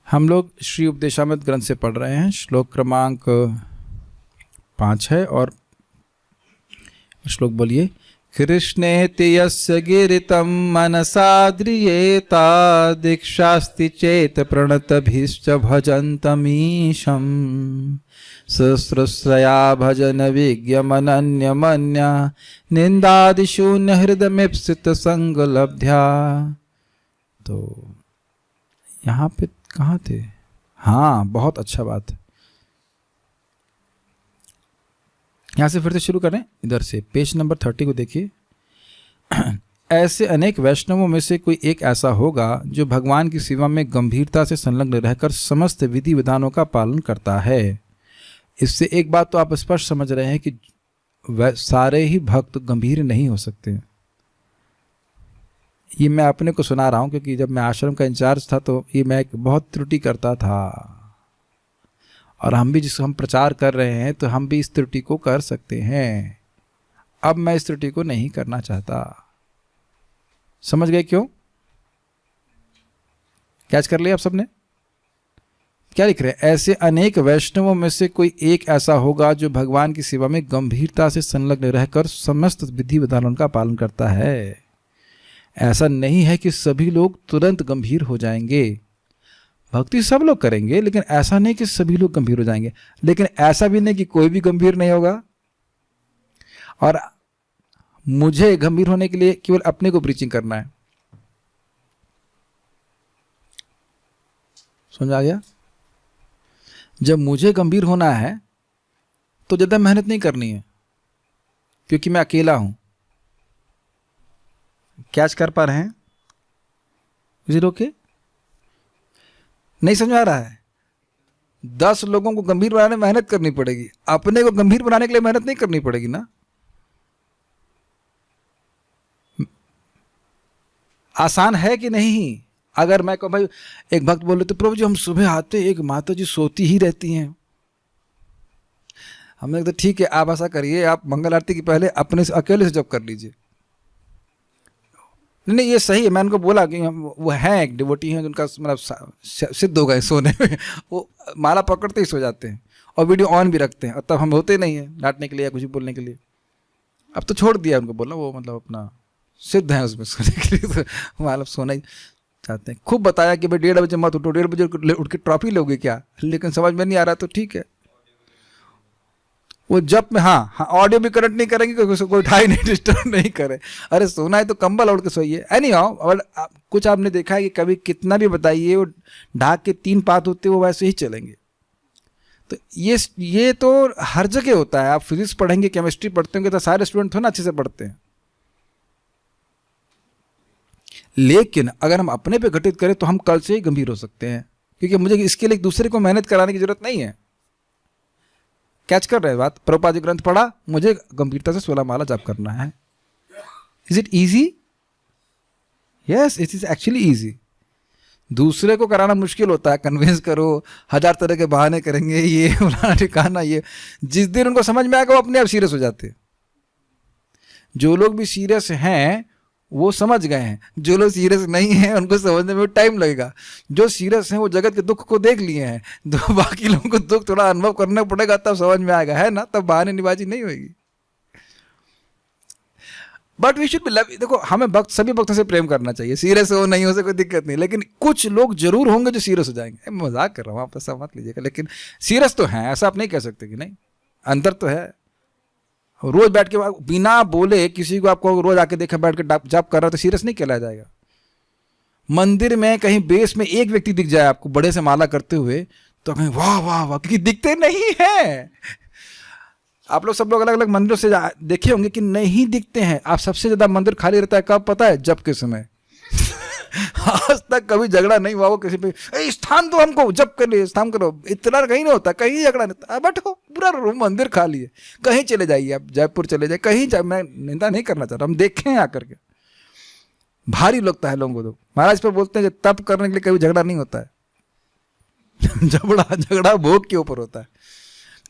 हम लोग श्री उपदेशामृत ग्रंथ से पढ़ रहे हैं। श्लोक क्रमांक 5 है और श्लोक बोलिए। कृष्णेति यस्य गिरितं मनसा द्रियेता दीक्षास्ति चेत प्रणतभिश्च भजन्तमीशं सहस्रश्रया भजन विज्ञमनन्यमन्या निंदादिशून्य हृदयमीप्सित संगलब्ध्या। तो यहाँ पे कहाँ थे? हाँ, बहुत अच्छा बात। यहाँ से फिर से शुरू करें, इधर से पेज नंबर 30 को देखिए। ऐसे अनेक वैष्णवों में से कोई एक ऐसा होगा जो भगवान की सेवा में गंभीरता से संलग्न रहकर समस्त विधि विधानों का पालन करता है। इससे एक बात तो आप स्पष्ट समझ रहे हैं कि सारे ही भक्त गंभीर नहीं हो सकते। ये मैं अपने को सुना रहा हूँ क्योंकि जब मैं आश्रम का इंचार्ज था तो ये मैं एक बहुत त्रुटि करता था, और हम भी जिसको हम प्रचार कर रहे हैं तो हम भी इस त्रुटि को कर सकते हैं। अब मैं इस त्रुटि को नहीं करना चाहता। समझ गए क्यों? कैच कर लिया आप सबने? क्या लिख रहे हैं? ऐसे अनेक वैष्णवों में से कोई एक ऐसा होगा जो भगवान की सेवा में गंभीरता से संलग्न रहकर समस्त विधि विधानों का पालन करता है। ऐसा नहीं है कि सभी लोग तुरंत गंभीर हो जाएंगे। भक्ति सब लोग करेंगे, लेकिन ऐसा नहीं कि सभी लोग गंभीर हो जाएंगे। लेकिन ऐसा भी नहीं कि कोई भी गंभीर नहीं होगा। और मुझे गंभीर होने के लिए केवल अपने को प्रीचिंग करना है। समझ आ गया? जब मुझे गंभीर होना है तो ज़्यादा मेहनत नहीं करनी है, क्योंकि मैं अकेला हूं। कैच कर पा रहे हैं? जीरो के नहीं समझ आ रहा है? 10 लोगों को गंभीर बनाने में मेहनत करनी पड़ेगी, अपने को गंभीर बनाने के लिए मेहनत नहीं करनी पड़ेगी ना। आसान है कि नहीं? अगर मैं कहूं भाई, एक भक्त बोले तो प्रभु जी हम सुबह आते एक माता जी सोती ही रहती हैं। हमने कहा ठीक है, आप ऐसा करिए, आप मंगल आरती के पहले अपने से अकेले से जप कर लीजिए। नहीं, ये सही है। मैं उनको बोला कि वो हैं एक डिवोटी हैं जिनका मतलब सिद्ध हो गए सोने में। वो माला पकड़ते ही सो जाते हैं और वीडियो ऑन भी रखते हैं, और तब हम होते नहीं हैं डांटने के लिए या कुछ बोलने के लिए। अब तो छोड़ दिया उनको बोलना, वो मतलब अपना सिद्ध है उसमें सोने के लिए, तो मतलब सोना ही चाहते हैं। खूब बताया कि भाई 1:30 बजे मत उठो, 1:30 बजे उठ के ट्रॉफी लोगे क्या? लेकिन समझ में नहीं आ रहा तो ठीक है। वो जब में हाँ ऑडियो भी कनेक्ट नहीं करेंगे क्योंकि कोई उठाई नहीं, डिस्टर्ब नहीं करे। अरे सोना है तो कंबल ओढ़ के सोइए। एनी हाउ, और कुछ आपने देखा है कि कभी कितना भी बताइए वो ढाक के 3 पात होते वो वैसे ही चलेंगे। तो ये तो हर जगह होता है। आप फिजिक्स पढ़ेंगे, केमिस्ट्री पढ़ते होंगे तो सारे स्टूडेंट थोड़ा अच्छे से पढ़ते हैं। लेकिन अगर हम अपने पे घटित करें तो हम कल से ही गंभीर हो सकते हैं, क्योंकि मुझे इसके लिए दूसरे को मेहनत कराने की जरूरत नहीं है। कैच कर रहे हैं बात? प्रभुपाद जी ग्रंथ पढ़ा, मुझे गंभीरता से 16 माला जप करना है। Is it easy? Yes, it is actually easy. दूसरे को कराना मुश्किल होता है, कन्विंस करो, 1000 तरह के बहाने करेंगे, ये फलाना ठिकाना ये। जिस दिन उनको समझ में आएगा वो अपने आप सीरियस हो जाते हैं। जो लोग भी सीरियस हैं वो समझ गए हैं, जो लोग सीरियस नहीं हैं उनको समझने में टाइम लगेगा। जो सीरियस हैं वो जगत के दुख को देख लिए हैं, तो बाकी लोगों को दुख थोड़ा अनुभव करना पड़ेगा तब समझ में आएगा, है ना? तब बहाने निबाजी नहीं होगी। But we should be love. देखो, हमें सभी भक्तों से प्रेम करना चाहिए। सीरियस हो नहीं हो से कोई दिक्कत नहीं, लेकिन कुछ लोग जरूर होंगे जो सीरियस हो जाएंगे। मजाक कर रहा हूँ, आप ऐसा मत लीजिएगा, लेकिन सीरियस तो है, ऐसा आप नहीं कह सकते कि नहीं, अंदर तो है। रोज बैठ के बिना बोले किसी को आपको रोज आके देखा बैठ के जप कर रहा है तो सीरियस नहीं कहलाया जाएगा। मंदिर में कहीं बेस में एक व्यक्ति दिख जाए आपको बड़े से माला करते हुए तो कहीं वाह वाह वाह, क्योंकि दिखते नहीं है। आप लोग सब लोग अलग अलग मंदिरों से देखे होंगे कि नहीं दिखते हैं। आप सबसे ज्यादा मंदिर खाली रहता है कब पता है? जप के समय। आज तक कभी झगड़ा नहीं हुआ वो किसी पे, स्थान दो हमको, जब कर लिए स्थान करो, इतना कहीं नहीं होता, कहीं झगड़ा नहीं। बैठो, पूरा मंदिर खाली है। कहीं चले जाइए आप, जयपुर चले जाइए, कहीं मैं निंदा नहीं करना चाह रहा, हम देखे हैं आकर के। भारी लगता है लोगों को। तो महाराज पर बोलते हैं तप करने के लिए कभी झगड़ा नहीं होता है। झगड़ा भोग के ऊपर होता है।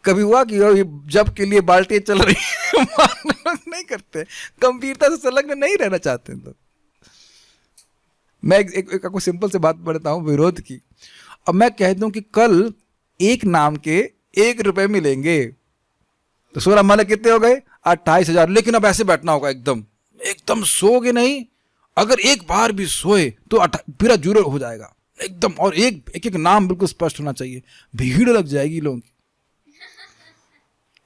कभी हुआ कि जब के लिए बाल्टी चल रही है, नहीं करते, गंभीरता से संलग्न नहीं रहना चाहते। तो मैं एक आपको सिंपल से बात बताता हूँ विरोध की। अब मैं कह दूं कि कल एक नाम के 1 रुपए मिलेंगे, तो 16 माले कितने हो गए? 28,000। लेकिन अब ऐसे बैठना होगा, एकदम एकदम सोओगे नहीं। अगर एक बार भी सोए तो पूरा जुड़े हो जाएगा एकदम, और एक एक नाम बिल्कुल स्पष्ट होना चाहिए। भीड़ लग जाएगी लोगों की।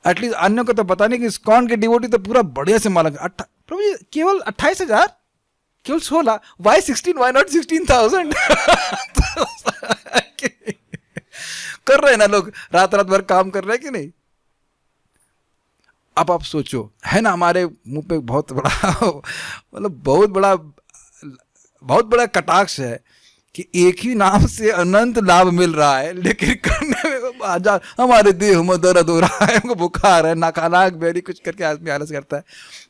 एटलीस्ट अन्यों को तो पता नहीं कि इस्कॉन के डिवोटी तो पूरा बढ़िया से माला। प्रभु जी केवल 28,000, केवल 16, वाई 16, वाई नॉट 16,000? कर रहे हैं ना लोग, रात रात भर काम कर रहे हैं कि नहीं? अब आप सोचो, है ना हमारे मुंह पे बहुत बड़ा मतलब बहुत बड़ा कटाक्ष है कि एक ही नाम से अनंत लाभ मिल रहा है, लेकिन करने में आजा हमारे देह में दर्द हो रहा है, हमको बुखार है, नाकानाक बेरी कुछ करके आदमी आलस करता है।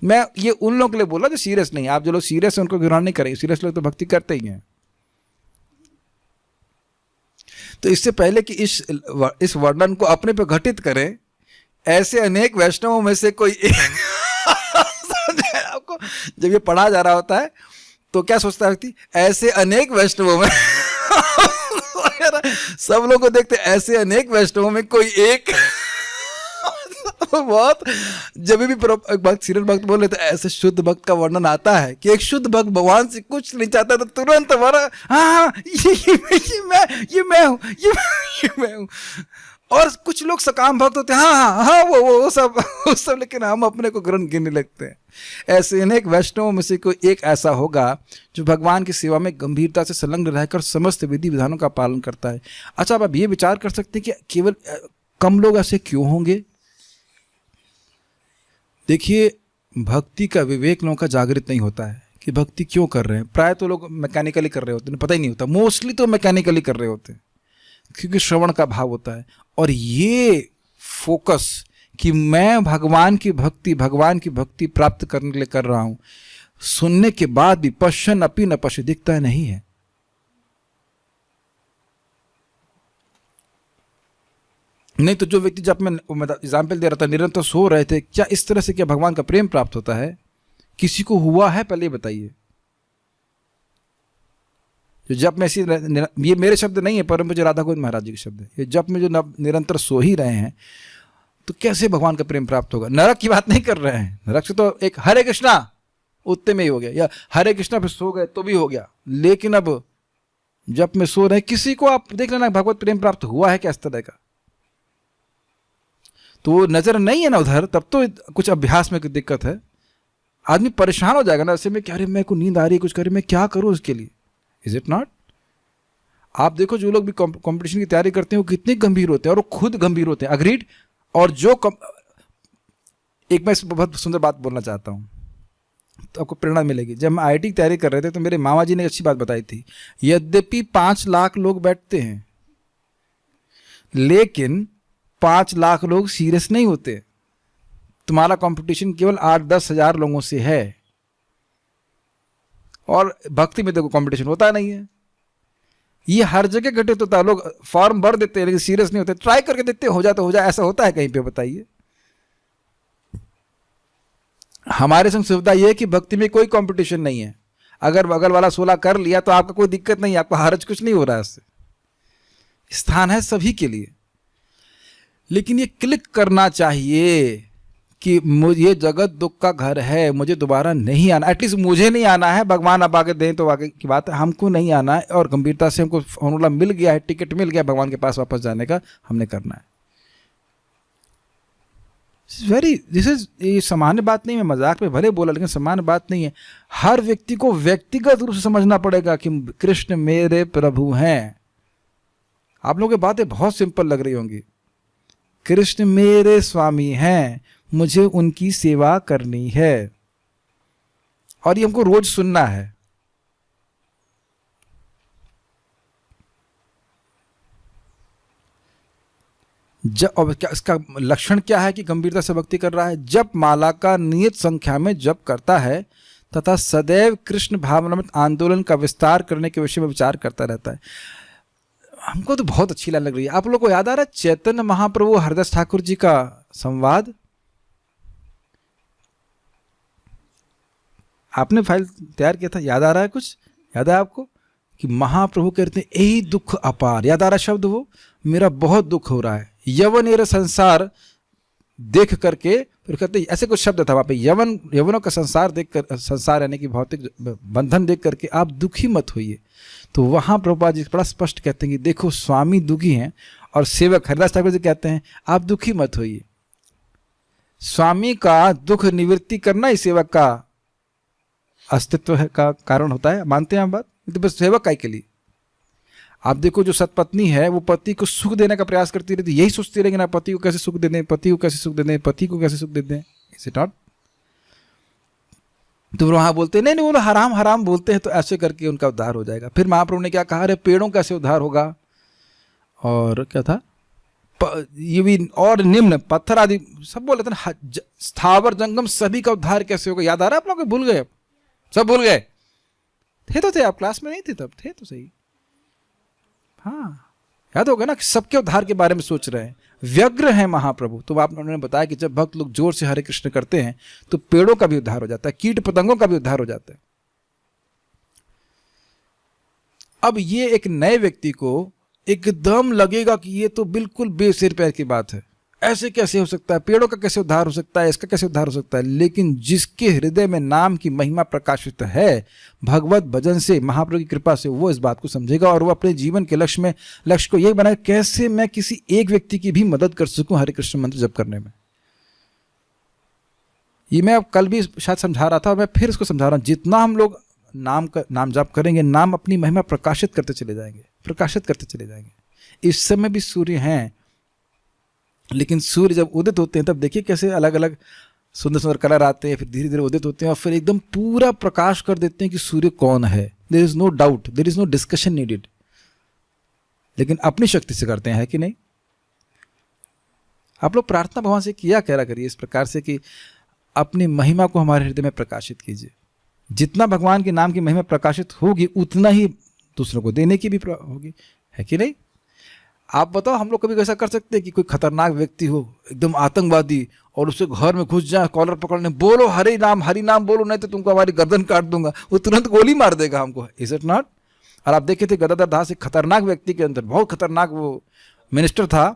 मैं ये उन लोगों के लिए बोला जो सीरियस नहीं है। आप जो लोग सीरियस है उनको गिरान नहीं करेंगे, सीरियस लोग तो भक्ति करते ही हैं। तो इससे पहले कि इस वर्णन को अपने पे घटित करें, ऐसे अनेक वैष्णवों में से कोई एक आपको जब ये पढ़ा जा रहा होता है तो क्या सोचता है व्यक्ति? ऐसे अनेक वैष्णवों में सब लोगों को देखते, ऐसे अनेक वैष्णवों में कोई एक बहुत जब भी भक्त सीरियल भक्त बोले तो ऐसे शुद्ध भक्त का वर्णन आता है कि एक शुद्ध भक्त भगवान से कुछ नहीं चाहता तो तुरंत हमारा हाँ ये मैं हूँ। और कुछ लोग सकाम भक्त होते हैं, हाँ वो सब लेकिन हम अपने को ग्रहण गिनने लगते हैं। ऐसे अनेक वैष्णवों में से कोई एक ऐसा होगा जो भगवान की सेवा में गंभीरता से संलग्न रहकर समस्त विधि विधानों का पालन करता है। अच्छा, अब आप ये विचार कर सकते हैं कि केवल कम लोग ऐसे क्यों होंगे? देखिए, भक्ति का विवेक लोगों का जागृत नहीं होता है कि भक्ति क्यों कर रहे हैं। प्राय तो लोग मैकेनिकली कर रहे होते हैं, पता ही नहीं होता। मोस्टली तो मैकेनिकली कर रहे होते हैं क्योंकि श्रवण का भाव होता है। और ये फोकस कि मैं भगवान की भक्ति प्राप्त करने के लिए कर रहा हूं, सुनने के बाद भी पश्चन अपि न पश्य दिखता नहीं है। नहीं तो जो व्यक्ति, जब मैं एग्जाम्पल दे रहा था, निरंतर सो रहे थे, क्या इस तरह से क्या भगवान का प्रेम प्राप्त होता है? किसी को हुआ है? पहले बताइए। जो जप में ऐसी, ये मेरे शब्द नहीं है, परम पूज्य राधा गोविंद महाराज जी के शब्द है। ये जप में जो निरंतर सो ही रहे हैं तो कैसे भगवान का प्रेम प्राप्त होगा? नरक की बात नहीं कर रहे हैं, नरक से तो एक हरे कृष्णा उतने में ही हो गया, या हरे कृष्णा पे सो गए तो भी हो गया। लेकिन अब जप में सो रहे, किसी को आप देख लेना भगवत प्रेम प्राप्त हुआ है क्या इस तरह का? तो वो नजर नहीं है ना उधर, तब तो कुछ अभ्यास में दिक्कत है। आदमी परेशान हो जाएगा ना ऐसे में, क्या अरे मेरे को नींद आ रही है, कुछ करे, मैं क्या करूं उसके लिए? Is it not? आप देखो जो लोग भी कंपटीशन की तैयारी करते हैं वो कितने गंभीर होते हैं, और वो खुद गंभीर होते हैं। अग्रीड। और जो एक मैं बहुत सुंदर बात बोलना चाहता हूं तो आपको प्रेरणा मिलेगी। जब हम IIT की तैयारी कर रहे थे तो मेरे मामा जी ने एक अच्छी बात बताई थी। यद्यपि 5 लाख लोग बैठते हैं, लेकिन 5 लाख लोग सीरियस नहीं होते। तुम्हारा कंपटीशन केवल 8-10 हजार लोगों से है। और भक्ति में देखो कंपटीशन होता नहीं है, ये हर जगह घटित होता है। लोग फॉर्म भर देते हैं लेकिन सीरियस नहीं होते, ट्राई करके देखते हो जाए तो हो जाए। ऐसा होता है कहीं पे? बताइए। हमारे संग सुविधा यह है कि भक्ति में कोई कंपटीशन नहीं है। अगर बगल वाला 16 कर लिया तो आपका कोई दिक्कत नहीं है, आपको हर्ज कुछ नहीं हो रहा है इससे। स्थान है सभी के लिए। लेकिन ये क्लिक करना चाहिए कि मुझे जगत दुख का घर है, मुझे दोबारा नहीं आना। एटलीस्ट मुझे नहीं आना है, भगवान अब आगे दें तो आगे की बात है, हमको नहीं आना है। और गंभीरता से हमको फॉर्मूला मिल गया है, टिकट मिल गया भगवान के पास वापस जाने का, हमने करना है। ये सामान्य बात नहीं है, मजाक में भले बोला लेकिन सामान्य बात नहीं है। हर व्यक्ति को व्यक्तिगत रूप से समझना पड़ेगा कि कृष्ण मेरे प्रभु हैं। आप लोगों की बातें बहुत सिंपल लग रही होंगी। कृष्ण मेरे स्वामी हैं, मुझे उनकी सेवा करनी है, और ये हमको रोज सुनना है। और क्या इसका लक्षण क्या है कि गंभीरता से भक्ति कर रहा है? जप माला का नियत संख्या में जप करता है तथा सदैव कृष्ण भावनामृत आंदोलन का विस्तार करने के विषय में विचार करता रहता है। हमको तो बहुत अच्छी लग रही है। आप लोगों को याद आ रहा है चैतन्य महाप्रभु हरदास ठाकुर जी का संवाद? आपने फाइल तैयार किया था, याद आ रहा है? कुछ याद है आपको कि महाप्रभु कहते हैं यही दुख अपार, याद आ रहा शब्द वो, मेरा बहुत दुख हो रहा है यवन एवं संसार देख करके। फिर कहते ऐसे कुछ शब्द था वहाँ पे, यवनों का संसार देख कर, संसार यानी कि भौतिक बंधन देख करके आप दुखी मत होइए। तो वहाँ प्रभुपाद जी बड़ा स्पष्ट कहते हैं कि देखो स्वामी दुखी हैं और सेवक हरिदास ठाकुर जी कहते हैं आप दुखी मत होइए। स्वामी का दुख निवृत्ति करना ही सेवक का अस्तित्व है का कारण होता है, मानते हैं आप बात? तो बस सेवक का ही के लिए आप देखो जो सतपत्नी है वो पति को सुख देने का प्रयास करती रहती, यही सोचती रहेगी ना पति को कैसे सुख दे दें, पति को कैसे सुख दे दें, पति को कैसे सुख दे दें, इज इट नॉट? तो वहां बोलते नहीं वो हराम हराम बोलते हैं तो ऐसे करके उनका उद्धार हो जाएगा। फिर महाप्रभु ने क्या कहा, अरे पेड़ों कैसे उद्धार होगा, और क्या था, ये भी और निम्न पत्थर आदि सब बोले थे ना, स्थावर जंगम सभी का उद्धार कैसे होगा? याद आ रहा है आप लोग? भूल गए? सब भूल गए? थे आप क्लास में नहीं थे तब? थे तो सही, हाँ याद होगा ना कि सबके उद्धार के बारे में सोच रहे हैं, व्यग्र हैं महाप्रभु। तो आप उन्होंने बताया कि जब भक्त लोग जोर से हरे कृष्ण करते हैं तो पेड़ों का भी उद्धार हो जाता है, कीट पतंगों का भी उद्धार हो जाता है। अब ये एक नए व्यक्ति को एकदम लगेगा कि ये तो बिल्कुल बेसिर पैर की बात है, ऐसे कैसे हो सकता है, पेड़ों का कैसे उद्धार हो सकता है, इसका कैसे उद्धार हो सकता है। लेकिन जिसके हृदय में नाम की महिमा प्रकाशित है भगवत भजन से, महाप्रभु की कृपा से, वो इस बात को समझेगा और वो अपने जीवन के लक्ष्य को यही बनाए कैसे मैं किसी एक व्यक्ति की भी मदद कर सकूं हरे कृष्ण मंत्र जप करने में। ये मैं अब कल भी शायद समझा रहा था और मैं फिर इसको समझा रहा हूं, जितना हम लोग नाम जप करेंगे, नाम अपनी महिमा प्रकाशित करते चले जाएंगे, प्रकाशित करते चले जाएंगे। इस समय भी सूर्य हैं, लेकिन सूर्य जब उदित होते हैं तब देखिए कैसे अलग अलग सुंदर सुंदर कलर आते हैं, फिर धीरे धीरे उदित होते हैं और फिर एकदम पूरा प्रकाश कर देते हैं कि सूर्य कौन है। There is no doubt, there is no discussion needed. लेकिन अपनी शक्ति से करते हैं, है कि नहीं? आप लोग प्रार्थना भगवान से किया करा करिए इस प्रकार से कि अपनी महिमा को हमारे हृदय में प्रकाशित कीजिए। जितना भगवान के नाम की महिमा प्रकाशित होगी उतना ही दूसरों को देने की भी होगी, है कि नहीं? आप बताओ, हम लोग कभी ऐसा कर सकते हैं कि कोई खतरनाक व्यक्ति हो एकदम आतंकवादी और उसके घर में घुस जाए, कॉलर पकड़ने, बोलो हरि नाम बोलो नहीं तो तुमको हमारी गर्दन काट दूंगा, वो तुरंत गोली मार देगा हमको, इज इट नॉट? और आप देखे थे गदाधर दास एक खतरनाक व्यक्ति के अंदर, बहुत खतरनाक वो मिनिस्टर था,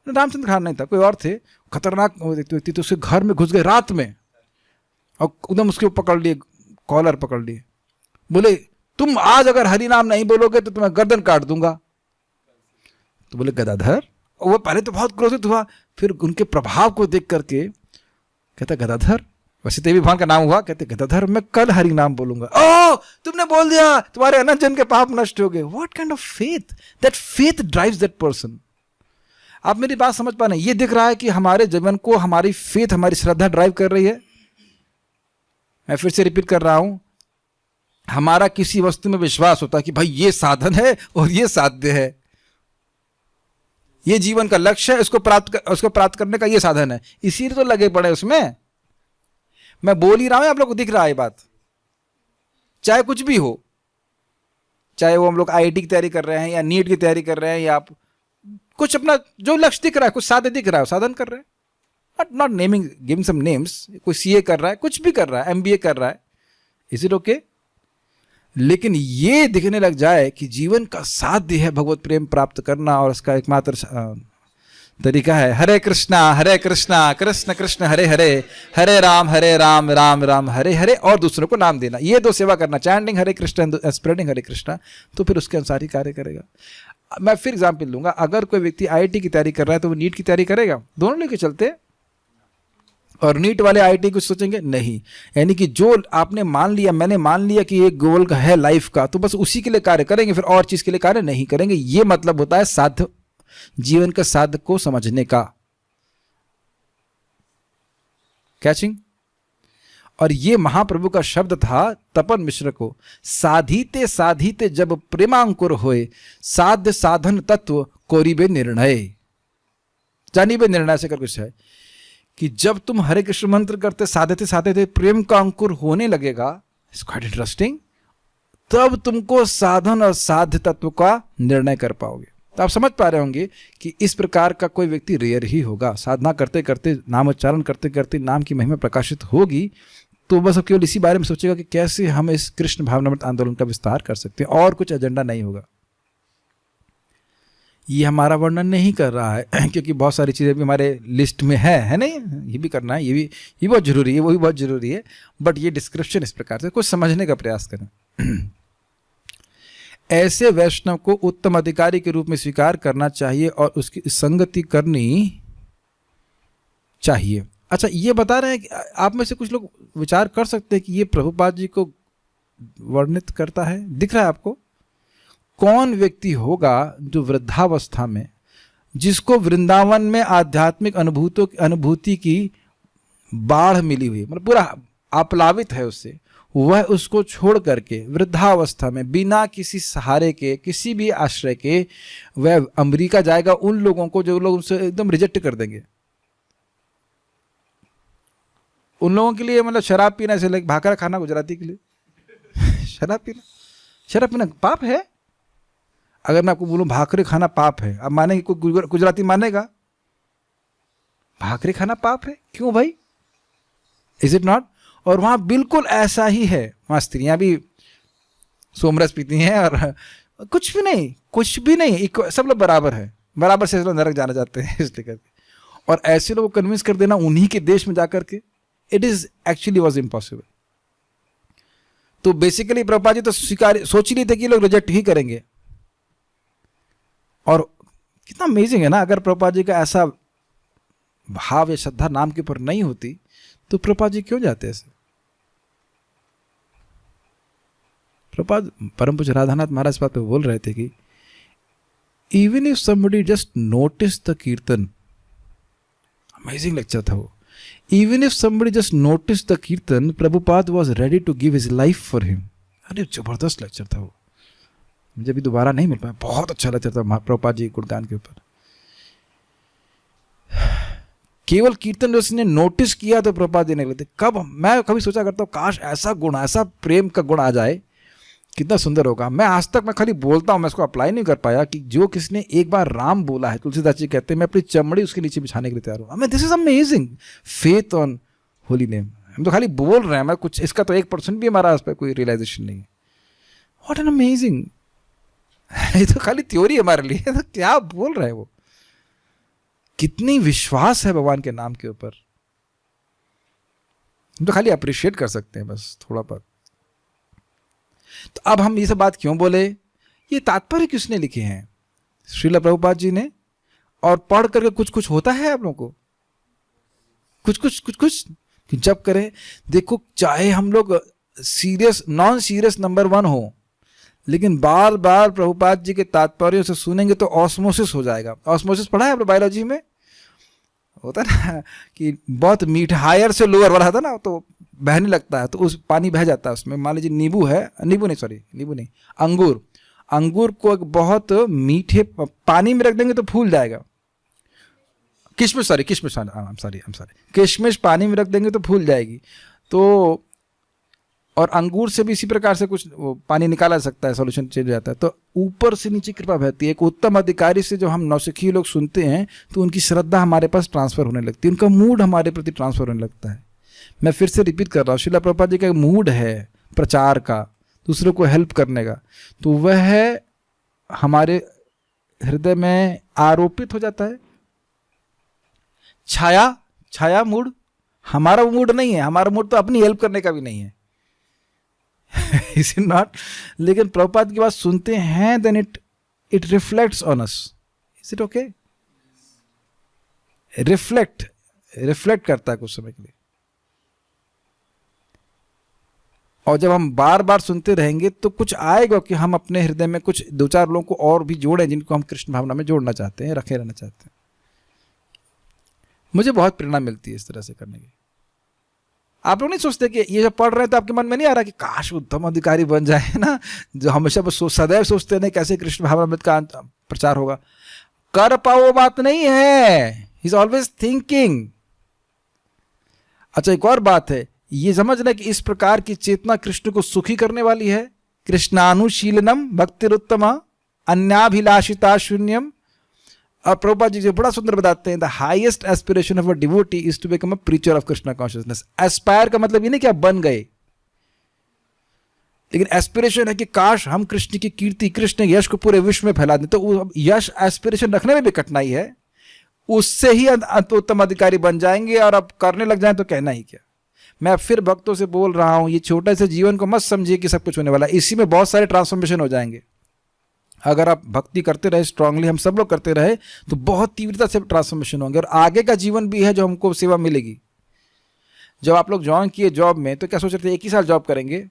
रामचंद्र खान नहीं था, कोई और थे, खतरनाक व्यक्ति, तो उसके घर में घुस गए रात में और एकदम उसके पकड़ लिए, कॉलर पकड़ लिए, बोले तुम आज अगर हरि नाम नहीं बोलोगे तो तुम्हें गर्दन काट दूंगा। तो बोले गदाधर, वो पहले तो बहुत क्रोधित हुआ, फिर उनके प्रभाव को देख करके कहता गदाधर, वैसे देवी भगवान का नाम हुआ, कहते गदाधर मैं कल हरि नाम बोलूंगा। ओह तुमने बोल दिया, तुम्हारे अनंत जन्म के पाप नष्ट हो गए। What kind of faith, that faith drives that person. आप मेरी बात समझ पा रहे हैं? ये दिख रहा है कि हमारे जीवन को हमारी फेथ, हमारी श्रद्धा ड्राइव कर रही है। मैं फिर से रिपीट कर रहा हूं, हमारा किसी वस्तु में विश्वास होता है कि भाई ये साधन है और ये साध्य है, ये जीवन का लक्ष्य है, उसको प्राप्त करने का ये साधन है, इसीलिए तो लगे पड़े उसमें। मैं बोल ही रहा हूं, आप लोग को दिख रहा है बात, चाहे कुछ भी हो, चाहे वो हम लोग आईआईटी की तैयारी कर रहे हैं या नीट की तैयारी कर रहे हैं या आप कुछ अपना जो लक्ष्य दिख रहा है, कुछ साधन दिख रहा है, साधन कर रहे हैं, not naming giving some names, कोई सीए कर रहा है, कुछ भी कर रहा है, एमबीए कर रहा है, इज इट ओके? लेकिन ये दिखने लग जाए कि जीवन का साध्य है भगवत प्रेम प्राप्त करना और उसका एकमात्र तरीका है हरे कृष्णा कृष्ण कृष्ण हरे हरे, हरे राम राम राम हरे हरे, और दूसरों को नाम देना, ये दो सेवा करना, चैंटिंग हरे कृष्ण, स्प्रेडिंग हरे कृष्णा, तो फिर उसके अनुसार ही कार्य करेगा। मैं फिर एग्जाम्पल दूंगा, अगर कोई व्यक्ति आईआईटी की तैयारी कर रहा है तो वो नीट की तैयारी करेगा? दोनों लेके चलते हैं, और नीट वाले आईआईटी कुछ सोचेंगे नहीं। यानी कि जो आपने मान लिया, मैंने मान लिया कि एक गोल का है लाइफ का, तो बस उसी के लिए कार्य करेंगे, फिर और चीज के लिए कार्य नहीं करेंगे। ये मतलब होता है साध्य, जीवन का साध्य को समझने का, कैचिंग। और ये महाप्रभु का शब्द था तपन मिश्र को, साधीते साधीते जब प्रेमांकुर होए, साध्य साधन तत्व कोरिबे निर्णय, जानिबे निर्णय से कर कुछ है कि जब तुम हरे कृष्ण मंत्र करते साधते साधते प्रेम का अंकुर होने लगेगा, इट्स क्वाइट इंटरेस्टिंग, तब तुमको साधन और साध्य तत्व का निर्णय कर पाओगे। तो आप समझ पा रहे होंगे कि इस प्रकार का कोई व्यक्ति रेयर ही होगा। साधना करते करते, नाम उच्चारण करते करते नाम की महिमा प्रकाशित होगी, तो बस अब केवल इसी बारे में सोचेगा कि कैसे हम इस कृष्ण भावनामृत आंदोलन का विस्तार कर सकते हैं, और कुछ एजेंडा नहीं होगा। ये हमारा वर्णन नहीं कर रहा है क्योंकि बहुत सारी चीज़ें भी हमारे लिस्ट में है नहीं, ये भी करना है, ये बहुत जरूरी है, वो भी बहुत जरूरी है, बट ये डिस्क्रिप्शन इस प्रकार से कुछ समझने का प्रयास करें। ऐसे वैष्णव को उत्तम अधिकारी के रूप में स्वीकार करना चाहिए और उसकी संगति करनी चाहिए। अच्छा, ये बता रहे हैं कि आप में से कुछ लोग विचार कर सकते हैं कि ये प्रभुपाद जी को वर्णित करता है। दिख रहा है आपको? कौन व्यक्ति होगा जो वृद्धावस्था में, जिसको वृंदावन में आध्यात्मिक अनुभूति की बाढ़ मिली हुई, मतलब पूरा आप्लावित है उससे, वह उसको छोड़ करके वृद्धावस्था में बिना किसी सहारे के, किसी भी आश्रय के, वह अमेरिका जाएगा उन लोगों को जो लोग उसे एकदम रिजेक्ट कर देंगे। उन लोगों के लिए मतलब शराब पीना से लेकर भाकरा खाना, गुजराती के लिए शराब पीना पाप है। अगर मैं आपको बोलूं भाकरे खाना पाप है, अब मानेंगे? कोई गुजराती मानेगा भाकरे खाना पाप है? क्यों भाई? Is it not? और वहां बिल्कुल ऐसा ही है, वहां स्त्रियां भी सोमरस पीती हैं और कुछ भी नहीं, सब लोग बराबर है, बराबर से लोग नरक जाना चाहते हैं इसलिए करके। और ऐसे लोगों को कन्विंस कर देना उन्हीं के देश में जाकर के, it is actually was impossible. तो बेसिकली प्रभुपाद जी तो सोच ही नहीं थे कि लोग रिजेक्ट ही करेंगे। और कितना अमेजिंग है ना, अगर प्रभुपाद जी का ऐसा भाव या श्रद्धा नाम के ऊपर नहीं होती तो प्रभुपाद जी क्यों जाते ऐसे? प्रभुपाद परम पूज्य राधानाथ महाराज बात पे बोल रहे थे कि even if somebody just notice the kirtan, amazing lecture था वो, even if somebody just notice the kirtan, Prabhupada was ready to give his life for him. अरे जबरदस्त लेक्चर था वो, मुझे भी दोबारा नहीं मिल पाया, बहुत अच्छा लेक्चर था प्रभुपाद जी गुणगान के ऊपर। केवल कीर्तन जो उसने नोटिस किया तो प्रभुपाद जी ने लेते। मैं कभी सोचा करता हूँ काश ऐसा गुण, ऐसा प्रेम का गुण आ जाए, कितना सुंदर होगा। मैं आज तक मैं खाली बोलता हूँ, मैं इसको अप्लाई नहीं कर पाया कि जो किसने एक बार राम बोला है, तुलसीदास जी कहते हैं मैं अपनी चमड़ी उसके नीचे बिछाने के लिए तैयार हूँ। This is amazing faith on holy name. हम तो खाली बोल रहे हैं, मैं कुछ इसका तो 1% भी हमारा इस पर कोई रियलाइजेशन नहीं है। व्हाट एन अमेजिंग, ये तो खाली थ्योरी है हमारे लिए, तो क्या बोल रहे हैं वो, कितनी विश्वास है भगवान के नाम के ऊपर। हम तो खाली अप्रिशिएट कर सकते हैं बस थोड़ा बहुत। तो अब हम ये सब बात क्यों बोले? ये तात्पर्य किसने लिखे हैं? श्रील प्रभुपाद जी ने। और पढ़ करके कुछ होता है आप लोगों को? कुछ जब करें, देखो चाहे हम लोग सीरियस नॉन सीरियस नंबर 1 हो, लेकिन बार बार प्रभुपाद जी के तात्पर्यों से सुनेंगे तो ऑस्मोसिस हो जाएगा। ऑस्मोसिस पढ़ा है आप लोग बायोलॉजी में? होता ना कि बहुत मीठा, हायर से लोअर वाला था ना, तो बहने लगता है, तो उस पानी बह जाता है उसमें। मान लीजिए नींबू नहीं, अंगूर को एक बहुत मीठे पानी में रख देंगे तो फूल जाएगा। किशमिश पानी में रख देंगे तो फूल जाएगी। तो और अंगूर से भी इसी प्रकार से कुछ पानी निकाला जा सकता है, सॉल्यूशन चेंज हो जाता है। तो ऊपर से नीचे कृपा बहती है। एक उत्तम अधिकारी से जो हम नौसिखी लोग सुनते हैं तो उनकी श्रद्धा हमारे पास ट्रांसफर होने लगती है, उनका मूड हमारे प्रति ट्रांसफर होने लगता है। मैं फिर से रिपीट कर रहा हूँ, श्रील प्रभुपाद जी का एक मूड है प्रचार का, दूसरों को हेल्प करने का, तो वह हमारे हृदय में आरोपित हो जाता है। छाया मूड, हमारा वो मूड नहीं है, हमारा मूड तो अपनी हेल्प करने का भी नहीं है इज इट नॉट? लेकिन प्रभुपाद की बात सुनते हैं, then it reflects on us. Is it okay? Reflect करता है कुछ समय के लिए। और जब हम बार बार सुनते रहेंगे तो कुछ आएगा कि हम अपने हृदय में कुछ 2-4 लोगों को और भी जोड़ें जिनको हम कृष्ण भावना में जोड़ना चाहते हैं, रखे रहना चाहते हैं। मुझे बहुत प्रेरणा मिलती है इस तरह से करने की। आप लोग नहीं सोचते कि ये जब पढ़ रहे हैं तो आपके मन में नहीं आ रहा कि काश उत्तम अधिकारी बन जाए ना, जो हमेशा सदैव सोचते हैं कैसे कृष्ण भावनामृत का प्रचार होगा। कर पाओ बात नहीं है, ही इज ऑलवेज थिंकिंग। अच्छा, एक और बात है, ये समझना कि इस प्रकार की चेतना कृष्ण को सुखी करने वाली है। कृष्णानुशीलनम भक्तिरुत्तमा अन्याभिलाषिता शून्यम और प्रभुपाद जी जो बड़ा सुंदर बताते हैं, the highest aspiration of a devotee is to become a preacher of Krishna consciousness. Aspire का मतलब ये नहीं कि आप बन गए, लेकिन एस्पिरेशन है कि काश हम कृष्ण की कीर्ति, कृष्ण के यश को पूरे विश्व में फैला दें। तो वो यश एस्पिरेशन रखने में भी कठिनाई है, उससे ही उत्तम अधिकारी बन जाएंगे, और अब करने लग जाएं तो कहना ही क्या। मैं फिर भक्तों से बोल रहा हूं, ये छोटे से जीवन को मत समझिए कि सब कुछ होने वाला है, इसी में बहुत सारे ट्रांसफॉर्मेशन हो जाएंगे। अगर आप भक्ति करते रहे स्ट्रांगली, हम सब लोग करते रहे, तो बहुत तीव्रता से ट्रांसफॉर्मेशन होंगे, और आगे का जीवन भी है जो हमको सेवा मिलेगी। जब आप लोग ज्वाइन किए जॉब में तो क्या सोच रहे थे, एक ही साल जॉब करेंगे?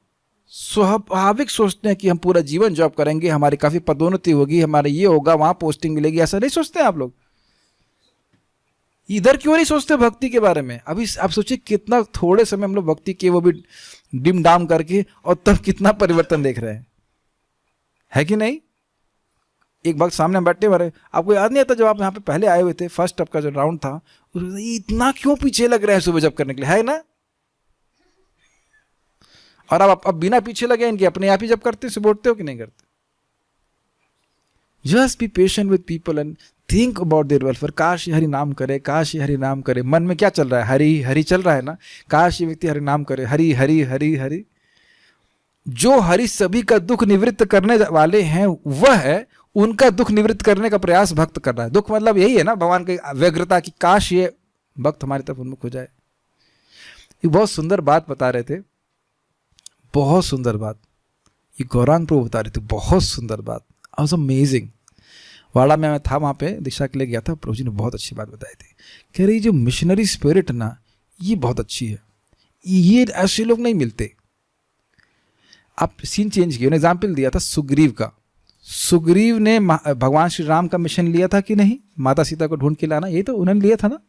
स्वाभाविक सोचते हैं कि हम पूरा जीवन जॉब करेंगे, हमारी काफ़ी पदोन्नति होगी, हमारे ये होगा, वहाँ पोस्टिंग मिलेगी। ऐसा नहीं सोचते हैं आप लोग? इधर क्यों नहीं सोचते भक्ति के बारे में? अभी आप सोचिए कितना थोड़े समय हम लोग भक्ति के वो भी डिम डाम करके, और तब कितना परिवर्तन देख रहे हैं, है कि नहीं? एक भक्त सामने बैठे हुए, आपको याद नहीं आता जब आप यहाँ पे पहले आए हुए थे, फर्स्ट आपका जो राउंड था, इतना क्यों पीछे लग रहे हैं सुबह जब करने के लिए, है ना? और आप अब बिना पीछे लगे इनके अपने आप ही जब करते सुबोटते हो कि नहीं करते? Just be patient with people and think about their welfare. काश ये हरि नाम करे, काश ये हरि नाम करे। मन में क्या चल रहा है? हरि हरि चल रहा है ना। काश ये व्यक्ति हरि नाम करे, हरि हरि हरि हरि। जो हरि सभी का दुख निवृत्त करने वाले हैं, वह है उनका दुख निवृत्त करने का प्रयास भक्त कर रहा है। दुख मतलब यही है ना, भगवान की व्यग्रता की, काश ये भक्त हमारी तरफ उन्मुख हो जाए। ये बहुत सुंदर बात बता रहे थे, बहुत सुंदर बात, ये गौरांग प्रभु बता रहे थे, बहुत सुंदर बात। I was amazing. वाड़ा में मैं था, वहाँ पे दीक्षा के लिए गया था, प्रभु जी ने बहुत अच्छी बात बताई थी। कह रही जो मिशनरी स्पिरिट ना, ये बहुत अच्छी है, ये ऐसे लोग नहीं मिलते। आप सीन चेंज किए, एग्जाम्पल दिया था सुग्रीव का। सुग्रीव ने भगवान श्री राम का मिशन लिया था कि नहीं? माता सीता को ढूंढ के लाना, यही तो उन्होंने लिया था ना।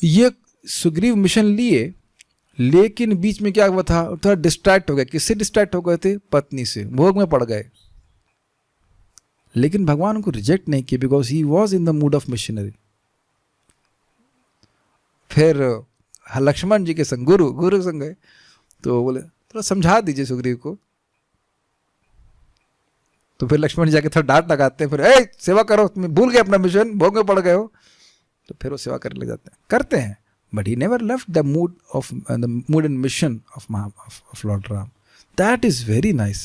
ये सुग्रीव मिशन लिए, लेकिन बीच में क्या हुआ था, थोड़ा डिस्ट्रैक्ट हो गए। किससे डिस्ट्रैक्ट हो गए थे? पत्नी से, भोग में पड़ गए। लेकिन भगवान उनको रिजेक्ट नहीं किया, because he was in the mood off missionary. फिर लक्ष्मण जी के संग गुरु संग गए, तो बोले थोड़ा समझा दीजिए सुग्रीव को। तो फिर लक्ष्मण जी जाके थोड़ा डांट लगाते हैं, फिर ए सेवा करो, तुम भूल गए अपना मिशन, भोग में पड़ गए हो। तो फिर वो सेवा करने लग जाते हैं, करते हैं। But he never left the mood and mission of Lord Ram. That is very nice.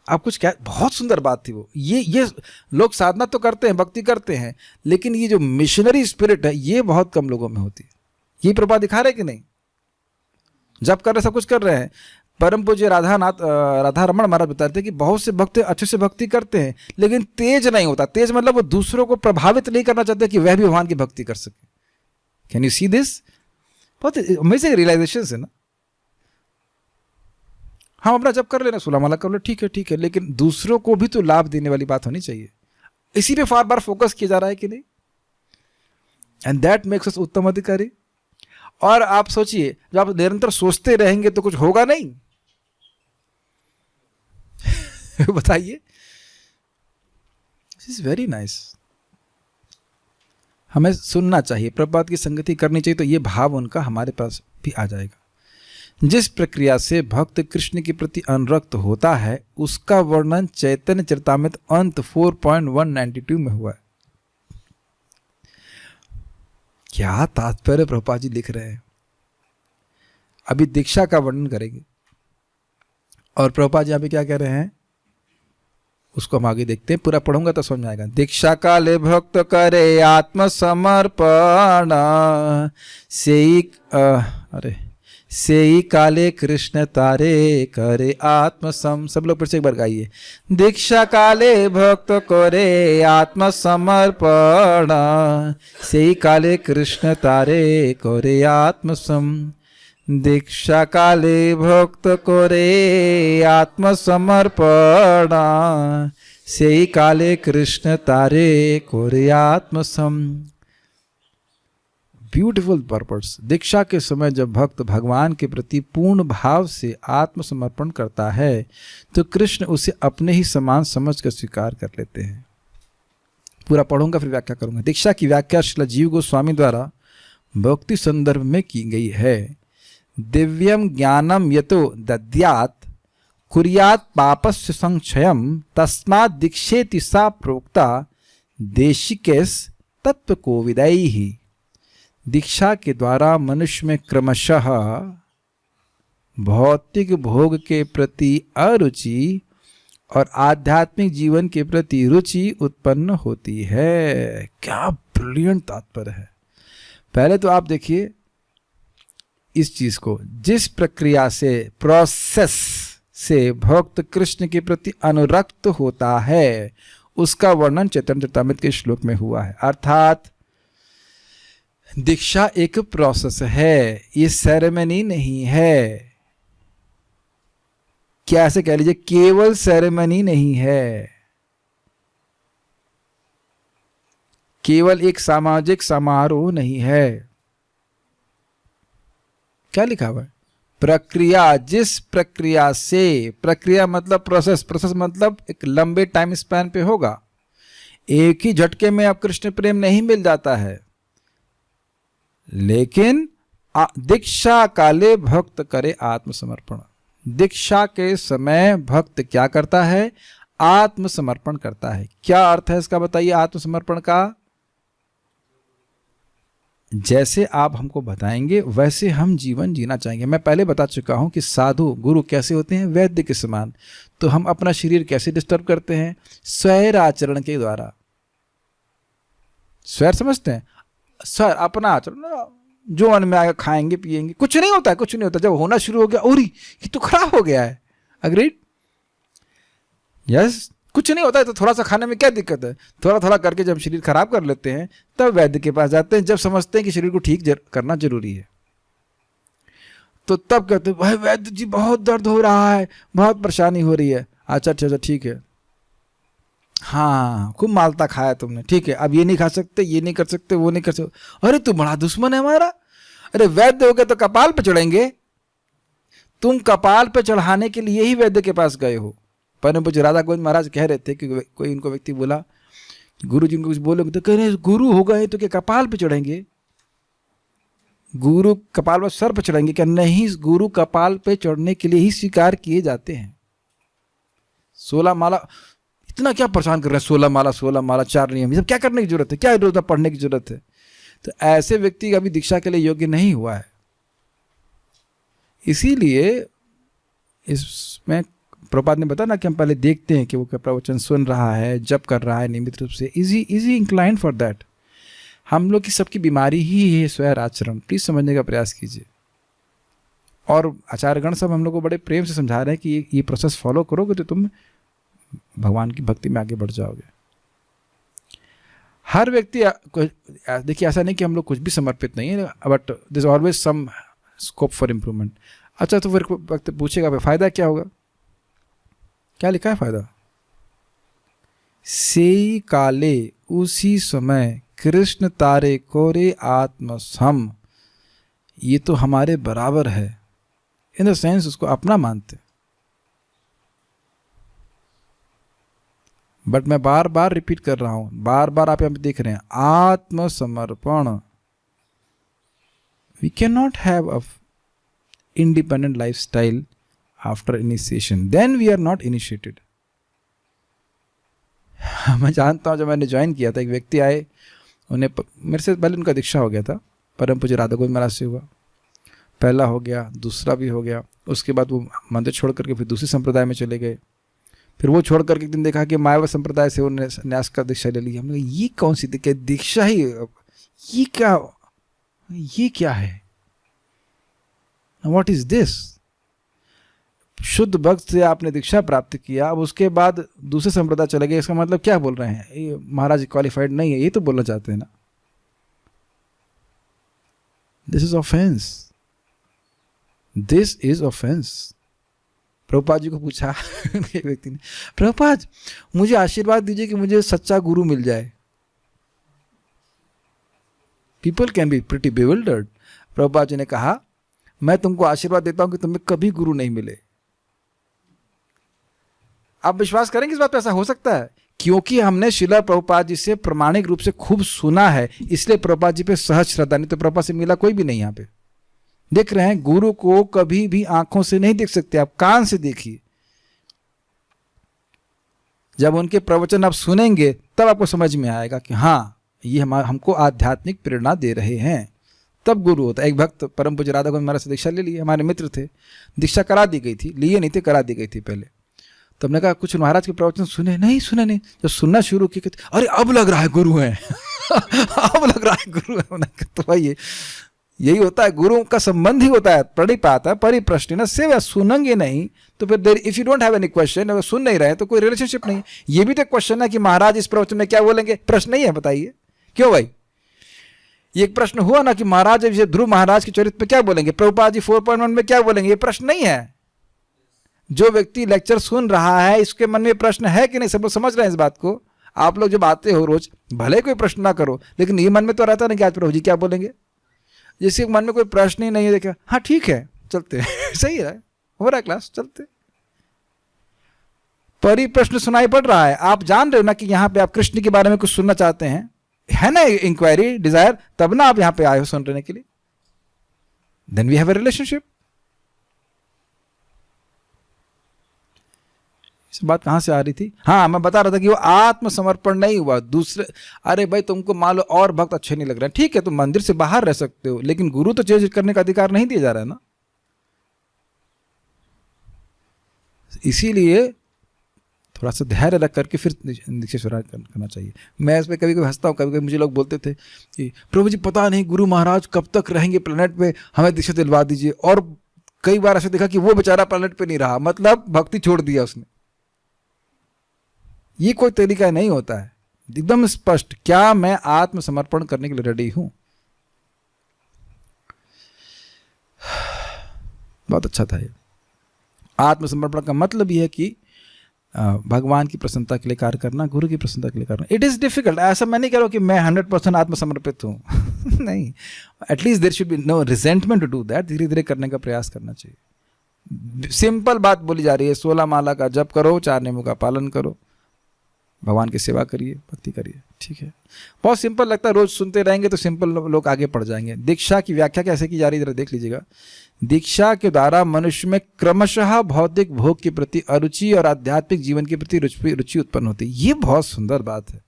आप कुछ क्या, बहुत सुंदर बात थी वो। ये लोग साधना तो करते हैं, भक्ति करते हैं, लेकिन ये जो मिशनरी स्पिरिट है, ये बहुत कम लोगों में होती है। ये प्रभा दिखा रहे कि नहीं? जब कर रहे, सब कुछ कर रहे हैं। परम पूज्य राधा रमण महाराज बताते हैं कि बहुत से भक्त अच्छे से भक्ति करते हैं, लेकिन तेज नहीं होता। तेज मतलब वो दूसरों को प्रभावित नहीं करना चाहते कि वह भी भगवान की भक्ति कर सके। Can you see this? बहुत अमेजिंग रियलाइजेशन है ना। हम अपना जब कर लेना, सुला माला कर लो, ठीक है, लेकिन दूसरों को भी तो लाभ देने वाली बात होनी चाहिए। इसी पे बार बार फोकस किया जा रहा है कि नहीं? एंड दैट मेक्स अस उत्तम अधिकारी। और आप सोचिए, जब आप निरंतर सोचते रहेंगे तो कुछ होगा नहीं। बताइए, दिस इज वेरी नाइस। हमें सुनना चाहिए, प्रभुपाद की संगति करनी चाहिए, तो ये भाव उनका हमारे पास भी आ जाएगा। जिस प्रक्रिया से भक्त कृष्ण के प्रति अनुरक्त होता है, उसका वर्णन चैतन्य चरितामृत अंत 4.192 में हुआ है। क्या तात्पर्य प्रभुपाद जी लिख रहे हैं। अभी दीक्षा का वर्णन करेंगे, और प्रभुपाद जी यहाँ पे क्या कह रहे हैं उसको हम आगे देखते हैं। पूरा पढ़ूंगा तो समझ आएगा। दीक्षा काले भक्त करे आत्मसमर्पण, सेई काले कृष्ण तारे करे आत्मसम। सब लोग फिर से एक बार गाइए। दीक्षा काले भक्त करे आत्मसमर्पण, सेई काले कृष्ण तारे करे आत्मसम। दीक्षा काले भक्त करे आत्मसमर्पण, सेई काले कृष्ण तारे करे आत्मसम। Beautiful purpose. दीक्षा के समय जब भक्त भगवान के प्रति पूर्ण भाव से आत्मसमर्पण करता है, तो कृष्ण उसे अपने ही समान समझ कर स्वीकार कर लेते हैं। पूरा पढ़ूंगा फिर व्याख्या करूंगा। दीक्षा की व्याख्या श्रील जीव गोस्वामी द्वारा भक्ति संदर्भ में की गई है। दिव्यम ज्ञानम यतो दद्यात् कुर्यात् पापस्य संक्षयम तस्मात् दीक्षेति सा प्रोक्ता देशिकेश तत्व कोविदैहि। दीक्षा के द्वारा मनुष्य में क्रमशः भौतिक भोग के प्रति अरुचि और आध्यात्मिक जीवन के प्रति रुचि उत्पन्न होती है। क्या ब्रिलियंट तात्पर्य है। पहले तो आप देखिए इस चीज को, जिस प्रक्रिया से, प्रोसेस से भक्त कृष्ण के प्रति अनुरक्त होता है उसका वर्णन चैतन्य चरितामृत के श्लोक में हुआ है। अर्थात दीक्षा एक प्रोसेस है, ये सेरेमनी नहीं है। क्या ऐसे कह लीजिए, केवल सेरेमनी नहीं है, केवल एक सामाजिक समारोह नहीं है। क्या लिखा हुआ है? प्रक्रिया, जिस प्रक्रिया से, प्रक्रिया मतलब प्रोसेस, प्रोसेस मतलब एक लंबे टाइम स्पैन पे होगा। एक ही झटके में अब कृष्ण प्रेम नहीं मिल जाता है, लेकिन दीक्षा काले भक्त करे आत्मसमर्पण। दीक्षा के समय भक्त क्या करता है? आत्मसमर्पण करता है। क्या अर्थ है इसका बताइए आत्मसमर्पण का? जैसे आप हमको बताएंगे वैसे हम जीवन जीना चाहेंगे। मैं पहले बता चुका हूं कि साधु गुरु कैसे होते हैं, वैद्य के समान। तो हम अपना शरीर कैसे डिस्टर्ब करते हैं? स्वैर आचरण के द्वारा। स्वैर समझते हैं? स्वैर अपना आचरण, जो मन में आएगा खाएंगे पिएंगे, कुछ नहीं होता है, कुछ नहीं होता। जब होना शुरू हो गया, ओरी ये तो खराब हो गया है। अग्रीड? यस, कुछ नहीं होता है तो थोड़ा सा खाने में क्या दिक्कत है? थोड़ा थोड़ा करके जब शरीर खराब कर लेते हैं तब वैद्य के पास जाते हैं, जब समझते हैं कि शरीर को ठीक करना जरूरी है। तो तब कहते हैं भाई वैद्य जी बहुत दर्द हो रहा है, बहुत परेशानी हो रही है। अच्छा अच्छा अच्छा ठीक है, हाँ खूब मालता खाया तुमने, ठीक है, अब ये नहीं खा सकते, ये नहीं कर सकते, वो नहीं कर सकते। अरे तू बड़ा दुश्मन है हमारा। अरे वैद्य हो गए तो कपाल पे चढ़ेंगे। तुम कपाल पे चढ़ाने के लिए ही वैद्य के पास गए हो। परम पूज्य राधा गोविंद महाराज कह रहे थे कि कोई इनको व्यक्ति बोला, गुरु जी को कुछ बोलोगे तो कह रहे गुरु हो गए तो क्या कपाल पे चढ़ेंगे? गुरु कपाल पर सर पर चढ़ेंगे क्या? नहीं, गुरु कपाल पे चढ़ने के लिए ही स्वीकार किए जाते हैं। 16 माला, इतना क्या परेशान कर रहे हैं? 16 माला 4 नियम, ये सब क्या करने की जरूरत है? क्या रोज पढ़ने की जरूरत है? तो ऐसे व्यक्ति अभी दीक्षा के लिए योग्य नहीं हुआ है। इसीलिए इसमें प्रभुपाद ने बताया ना कि हम पहले देखते हैं कि वो प्रवचन सुन रहा है, जप कर रहा है नियमित रूप से। Easy incline for that. हम लोग की सबकी बीमारी ही है स्वैर आचरण। प्लीज समझने का प्रयास कीजिए। और आचार्यगण सब हम लोग को बड़े प्रेम से समझा रहे हैं कि ये प्रोसेस फॉलो करोगे तो तुम भगवान की भक्ति में आगे बढ़ जाओगे। हर व्यक्ति, देखिए ऐसा नहीं कि हम लोग कुछ भी समर्पित नहीं है, but this always some scope for improvement. अच्छा तो फिर वक्त पूछेगा फायदा क्या होगा? क्या लिखा है फायदा? से काले उसी समय कृष्ण तारे कोरे आत्म सम। ये तो हमारे बराबर है, इन द सेंस उसको अपना मानते। बट मैं बार बार रिपीट कर रहा हूं, बार बार आप यहां पे देख रहे हैं, आत्मसमर्पण। We can not have a independent life style after initiation, then we are not initiated. मैं जानता हूं, जब मैंने ज्वाइन किया था एक व्यक्ति आए, उन्हें मेरे से पहले उनका दीक्षा हो गया था, परम पूज्य राधा गोविंद महाराज से हुआ। पहला हो गया, दूसरा भी हो गया। उसके बाद वो मंदिर छोड़ करके फिर दूसरे संप्रदाय में चले गए। फिर वो छोड़ करके एक दिन देखा कि मायावा संप्रदाय से उन्होंने न्यास का दीक्षा ले ली। हमने ये कौन सी दीक्षा ही, ये क्या है? What is this? शुद्ध भक्त से आपने दीक्षा प्राप्त किया, अब उसके बाद दूसरे संप्रदाय चले गए, इसका मतलब क्या बोल रहे हैं? ये महाराज क्वालिफाइड नहीं है, ये तो बोलना चाहते हैं ना। This is offence, this is offence. Prabhupada ji को पूछा एक व्यक्ति ने, प्रभुपाद मुझे आशीर्वाद दीजिए कि मुझे सच्चा गुरु मिल जाए। People can be pretty bewildered. Prabhupada ji ने कहा, मैं तुमको आशीर्वाद देता हूं कि तुम्हें कभी गुरु नहीं मिले। आप विश्वास करेंगे इस बात पे? ऐसा हो सकता है? क्योंकि हमने श्रील प्रभुपाद जी से प्रमाणिक रूप से खूब सुना है, इसलिए प्रभुपाद जी पे सहज श्रद्धा। नहीं तो प्रभुपाद से मिला कोई भी नहीं। यहाँ पे देख रहे हैं, गुरु को कभी भी आंखों से नहीं देख सकते आप, कान से देखिए। जब उनके प्रवचन आप सुनेंगे तब आपको समझ में आएगा कि हाँ ये हमको आध्यात्मिक प्रेरणा दे रहे हैं, तब गुरु होता है। एक भक्त परम पूज्य राधा गोविंद महाराज से दीक्षा ले लिए, हमारे मित्र थे, दीक्षा करा दी गई थी, लिए नहीं थे, करा दी गई थी पहले। तो हमने कहा कुछ महाराज के प्रवचन सुने नहीं? जब सुनना शुरू किए अरे अब लग रहा है गुरु है अब लग रहा है गुरु है। मैंने कहा तो भाई यही होता है, गुरु का संबंध ही होता है प्रणिपात परिप्रश्न सेवा। सुनेंगे नहीं तो फिर there if you don't have any question, अगर सुन नहीं रहे तो कोई रिलेशनशिप नहीं। ये भी तो क्वेश्चन है कि महाराज इस प्रवचन में क्या बोलेंगे, प्रश्न नहीं है, बताइए क्यों भाई? ये एक प्रश्न हुआ ना कि महाराज ध्रुव महाराज के चरित्र में क्या बोलेंगे, प्रभुपाद जी 4.1 में क्या बोलेंगे, ये प्रश्न नहीं है। जो व्यक्ति लेक्चर सुन रहा है इसके मन में प्रश्न है कि नहीं? सब लोग समझ रहे हैं इस बात को? आप लोग जब आते हो रोज, भले कोई प्रश्न ना करो, लेकिन ये मन में तो रहता नहीं कि आज प्रभु जी क्या बोलेंगे। जिसके मन में कोई प्रश्न ही नहीं है, देखा हाँ ठीक है चलते सही है, हो रहा है क्लास, चलते। परिप्रश्न सुनाई पड़ रहा है, आप जान रहे हो ना कि यहाँ पे आप कृष्ण के बारे में कुछ सुनना चाहते हैं, है ना इंक्वायरी, डिजायर, तब ना आप यहाँ पे आए हो सुनने के लिए। Then we have a relationship. इस बात कहां से आ रही थी? हाँ, मैं बता रहा था कि वो आत्मसमर्पण नहीं हुआ दूसरे। अरे भाई तुमको मान लो और भक्त अच्छे नहीं लग रहे हैं, ठीक है तुम मंदिर से बाहर रह सकते हो, लेकिन गुरु तो चेंज करने का अधिकार नहीं दिया जा रहा है ना। इसीलिए थोड़ा सा धैर्य रख करके फिर दीक्षा स्वीकार करना चाहिए। मैं इस पर कभी कभी हंसता हूँ, कभी कभी मुझे लोग बोलते थे कि प्रभु जी पता नहीं गुरु महाराज कब तक रहेंगे प्लेनेट पे, हमें दीक्षा दिलवा दीजिए। और कई बार ऐसे देखा कि वो बेचारा प्लेनेट पे नहीं रहा, मतलब भक्ति छोड़ दिया उसने। ये कोई तरीका नहीं होता है, एकदम स्पष्ट, क्या मैं आत्मसमर्पण करने के लिए रेडी हूं। बहुत अच्छा था ये। आत्मसमर्पण का मतलब यह है कि भगवान की प्रसन्नता के लिए कार्य करना, गुरु की प्रसन्नता के लिए करना। It is difficult. ऐसा मैं नहीं कह रहा हूं कि मैं 100% आत्मसमर्पित हूं नहीं, at least there should be no resentment to do that. धीरे धीरे करने का प्रयास करना चाहिए। सिंपल बात बोली जा रही है, 16 माला का जप करो, 4 नियमों का पालन करो, भगवान की सेवा करिए, भक्ति करिए, ठीक है। बहुत सिंपल लगता है, रोज सुनते रहेंगे तो सिंपल लोग आगे बढ़ जाएंगे। दीक्षा की व्याख्या कैसे की जा रही है जरा देख लीजिएगा। दीक्षा के द्वारा मनुष्य में क्रमशः भौतिक भोग के प्रति अरुचि और आध्यात्मिक जीवन के प्रति रुचि उत्पन्न होती है। ये बहुत सुंदर बात है।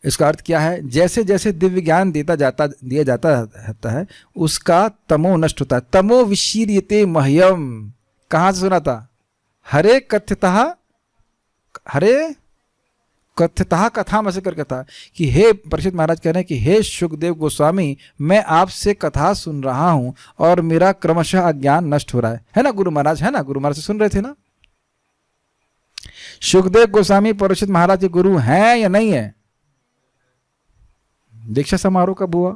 इसका अर्थ क्या है? जैसे जैसे दिव्य ज्ञान दिया जाता रहता है उसका तमो नष्ट होता है। तमो विशीर्यते मह्यम, कहाँ से सुना था? हरे कथ्यतः, हरे कथ्यतः कथा में से करके था कि हे परीक्षित महाराज कह रहे हैं कि हे शुकदेव गोस्वामी, मैं आपसे कथा सुन रहा हूं और मेरा क्रमशः अज्ञान नष्ट हो रहा है ना गुरु महाराज? है ना, गुरु महाराज से सुन रहे थे ना। शुकदेव गोस्वामी परीक्षित महाराज के गुरु हैं या नहीं है? दीक्षा समारोह कब हुआ?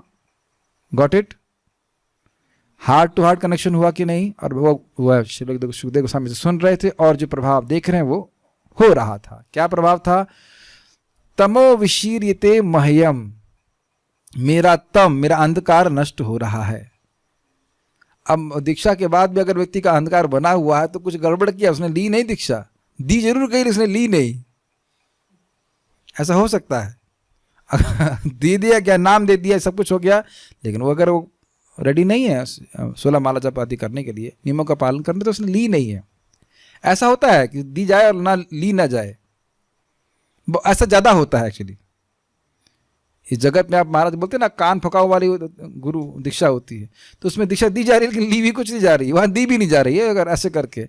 Got it? Heart to heart connection हुआ कि नहीं? और वो शुकदेव गोस्वामी से सुन रहे थे और जो प्रभाव देख रहे हैं वो हो रहा था। क्या प्रभाव था? तमो विशीर्यते मह्यम, मेरा मेरा अंधकार नष्ट हो रहा है। अब दीक्षा के बाद भी अगर व्यक्ति का अंधकार बना हुआ है तो कुछ गड़बड़ किया, उसने ली नहीं दीक्षा, दी जरूर गई, उसने ली नहीं। ऐसा हो सकता है दे दिया, क्या नाम दे दिया, सब कुछ हो गया, लेकिन वो अगर वो रेडी नहीं है 16 माला जप आदि करने के लिए, नियमों का पालन करने, तो उसने ली नहीं है। ऐसा होता है कि दी जाए और ना ली ना जाए, ऐसा ज्यादा होता है एक्चुअली। इस जगत में आप महाराज बोलते हैं ना, कान फकाओ वाली गुरु दीक्षा होती है, तो उसमें दीक्षा दी जा रही है लेकिन ली भी कुछ नहीं जा रही, वहां दी भी नहीं जा रही है, अगर ऐसे करके।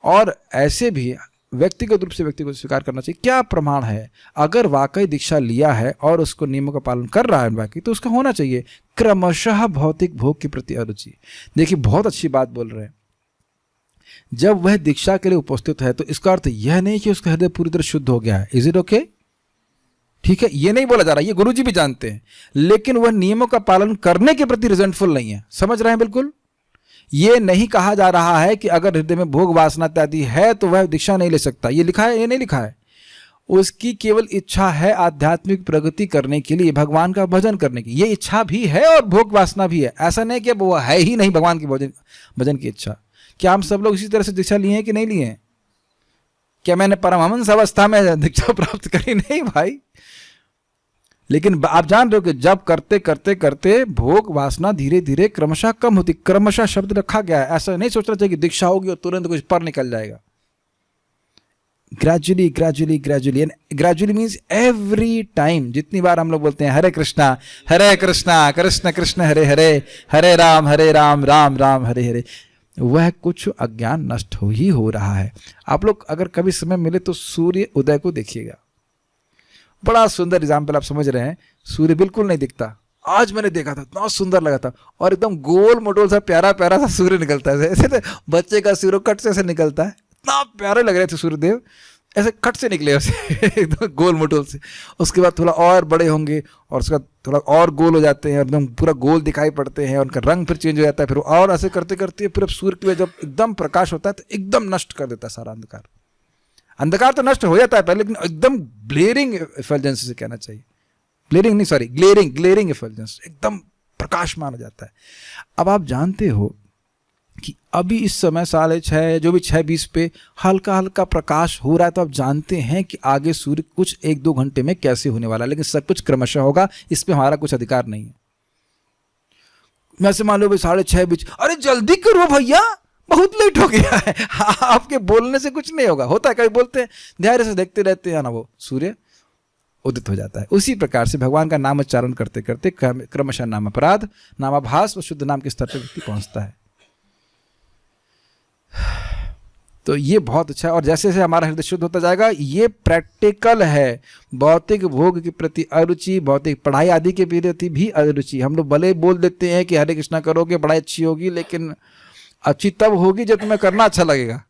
और ऐसे भी व्यक्तिगत रूप से व्यक्ति को स्वीकार करना चाहिए। क्या प्रमाण है? अगर वाकई दीक्षा लिया है और उसको नियमों का पालन कर रहा है बाकी, तो उसका होना चाहिए क्रमशः भौतिक भोग के प्रति अरुचि। देखिए बहुत अच्छी बात बोल रहे हैं। जब वह दीक्षा के लिए उपस्थित है तो इसका अर्थ यह नहीं कि उसका हृदय पूरी तरह शुद्ध हो गया है। Is it okay? ठीक है, ये नहीं बोला जा रहा, ये गुरुजी भी जानते हैं, लेकिन वह नियमों का पालन करने के प्रति रिजेंटफुल नहीं है। समझ रहे हैं? बिल्कुल। ये नहीं कहा जा रहा है कि अगर हृदय में भोग वासना इत्यादि है तो वह दीक्षा नहीं ले सकता। ये लिखा है? ये नहीं लिखा है। उसकी केवल इच्छा है आध्यात्मिक प्रगति करने के लिए, भगवान का भजन करने की, ये इच्छा भी है और भोग वासना भी है। ऐसा नहीं कि वो है ही नहीं भगवान की भजन की इच्छा। क्या हम सब लोग इसी तरह से दीक्षा लिए हैं कि नहीं लिए हैं? क्या मैंने परमहंस अवस्था में दीक्षा प्राप्त करी? नहीं भाई। लेकिन आप जान रहे हो कि जब करते करते करते भोग वासना धीरे धीरे क्रमशः कम होती। क्रमशः शब्द रखा गया है। ऐसा नहीं सोचना चाहिए कि दीक्षा होगी और तुरंत कुछ पर निकल जाएगा। Gradually gradually gradually, and gradually means every time. जितनी बार हम लोग बोलते हैं हरे कृष्णा कृष्ण कृष्ण हरे हरे, हरे राम राम राम हरे हरे, वह कुछ अज्ञान नष्ट हो रहा है। आप लोग अगर कभी समय मिले तो सूर्य उदय को देखिएगा, बड़ा सुंदर एग्जाम्पल, आप समझ रहे हैं। सूर्य बिल्कुल नहीं दिखता, आज मैंने देखा था, इतना सुंदर लगा था, और एकदम गोल मोटोल सा प्यारा प्यारा सा सूर्य निकलता है, ऐसे तो बच्चे का सूर्य कट से ऐसे निकलता है, इतना प्यारे लग रहे थे सूर्यदेव, ऐसे कट से निकले वैसे एकदम गोल मोटोल से। उसके बाद थोड़ा और बड़े होंगे और उसका थोड़ा और गोल हो जाते हैं, एकदम पूरा गोल दिखाई पड़ते हैं, उनका रंग फिर चेंज हो जाता है, फिर और ऐसे करते करते फिर सूर्य की जब एकदम प्रकाश होता है तो एकदम नष्ट कर देता है सारा अंधकार। अंधकार तो नष्ट हो जाता है पहले, लेकिन एकदम ग्लेरिंग एफल्जेंस से कहना चाहिए, ग्लेरिंग नहीं सॉरी ग्लेरिंग एफल्जेंस, एकदम प्रकाशमान हो जाता है। अब आप जानते हो कि अभी इस समय 6:30 जो भी 6:20 पे हल्का हल्का प्रकाश हो रहा है, तो आप जानते हैं कि आगे सूर्य कुछ 1-2 घंटे में कैसे होने वाला है, लेकिन सब कुछ क्रमशः होगा, इस पे हमारा कुछ अधिकार नहीं है। मैं से मान लो भाई 6:30, अरे जल्दी करो भैया बहुत लेट हो गया है, आपके बोलने से कुछ नहीं होगा। होता है कभी बोलते हैं, धैर्य से देखते रहते हैं ना, वो सूर्य उदित हो जाता है। उसी प्रकार से भगवान का नाम उच्चारण करते करते क्रमशः नाम अपराध, नामाभास और शुद्ध नाम के स्तर पर व्यक्ति पहुंचता है। तो ये बहुत अच्छा है, और जैसे जैसे हमारा हृदय शुद्ध होता जाएगा, ये प्रैक्टिकल है। भौतिक भोग के प्रति अरुचि, भौतिक पढ़ाई आदि के प्रति भी अरुचि। हम लोग भले बोल देते हैं कि हरे कृष्णा करोगे पढ़ाई अच्छी होगी, लेकिन अच्छी तब होगी जब तुम्हें करना अच्छा लगेगा,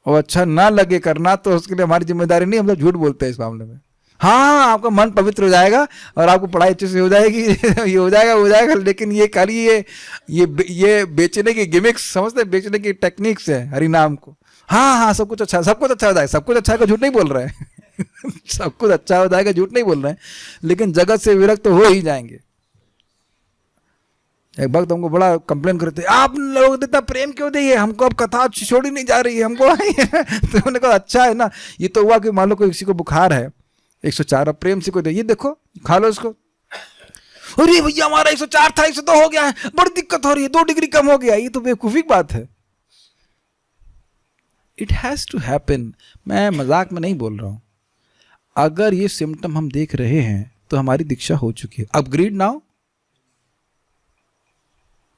और अच्छा ना लगे करना तो उसके लिए हमारी जिम्मेदारी नहीं, हम लोग झूठ बोलते हैं इस मामले में। हाँ, आपका मन पवित्र हो जाएगा और आपको पढ़ाई अच्छे से हो जाएगी ये हो जाएगा, लेकिन ये खाली ये बेचने की गिमिक्स समझते हैं, बेचने की टेक्निक्स है हरि नाम को। हाँ सब कुछ अच्छा हो जाएगा, सब कुछ अच्छा का झूठ नहीं बोल रहे हैं सब कुछ अच्छा हो जाएगा झूठ नहीं बोल रहे हैं, लेकिन जगत से विरक्त तो हो ही जाएंगे। एक वक्त हमको बड़ा कंप्लेन करते, आप लोग इतना प्रेम क्यों दिए हमको, अब कथा छोड़ी नहीं जा रही है हमको तो उन्होंने कहा अच्छा है ना, ये तो हुआ कि मान लो कोई किसी को बुखार है 104, अब प्रेम से कोई दे, ये देखो खा लो इसको, अरे भैया हमारा 104 था 102 हो गया है, बड़ी दिक्कत हो रही है, 2 डिग्री कम हो गया, ये तो बेवकूफी की बात है। It has to happen. मैं मजाक में नहीं बोल रहा हूं, अगर ये सिम्टम हम देख रहे हैं तो हमारी दीक्षा हो चुकी है। अपग्रेड नाउ,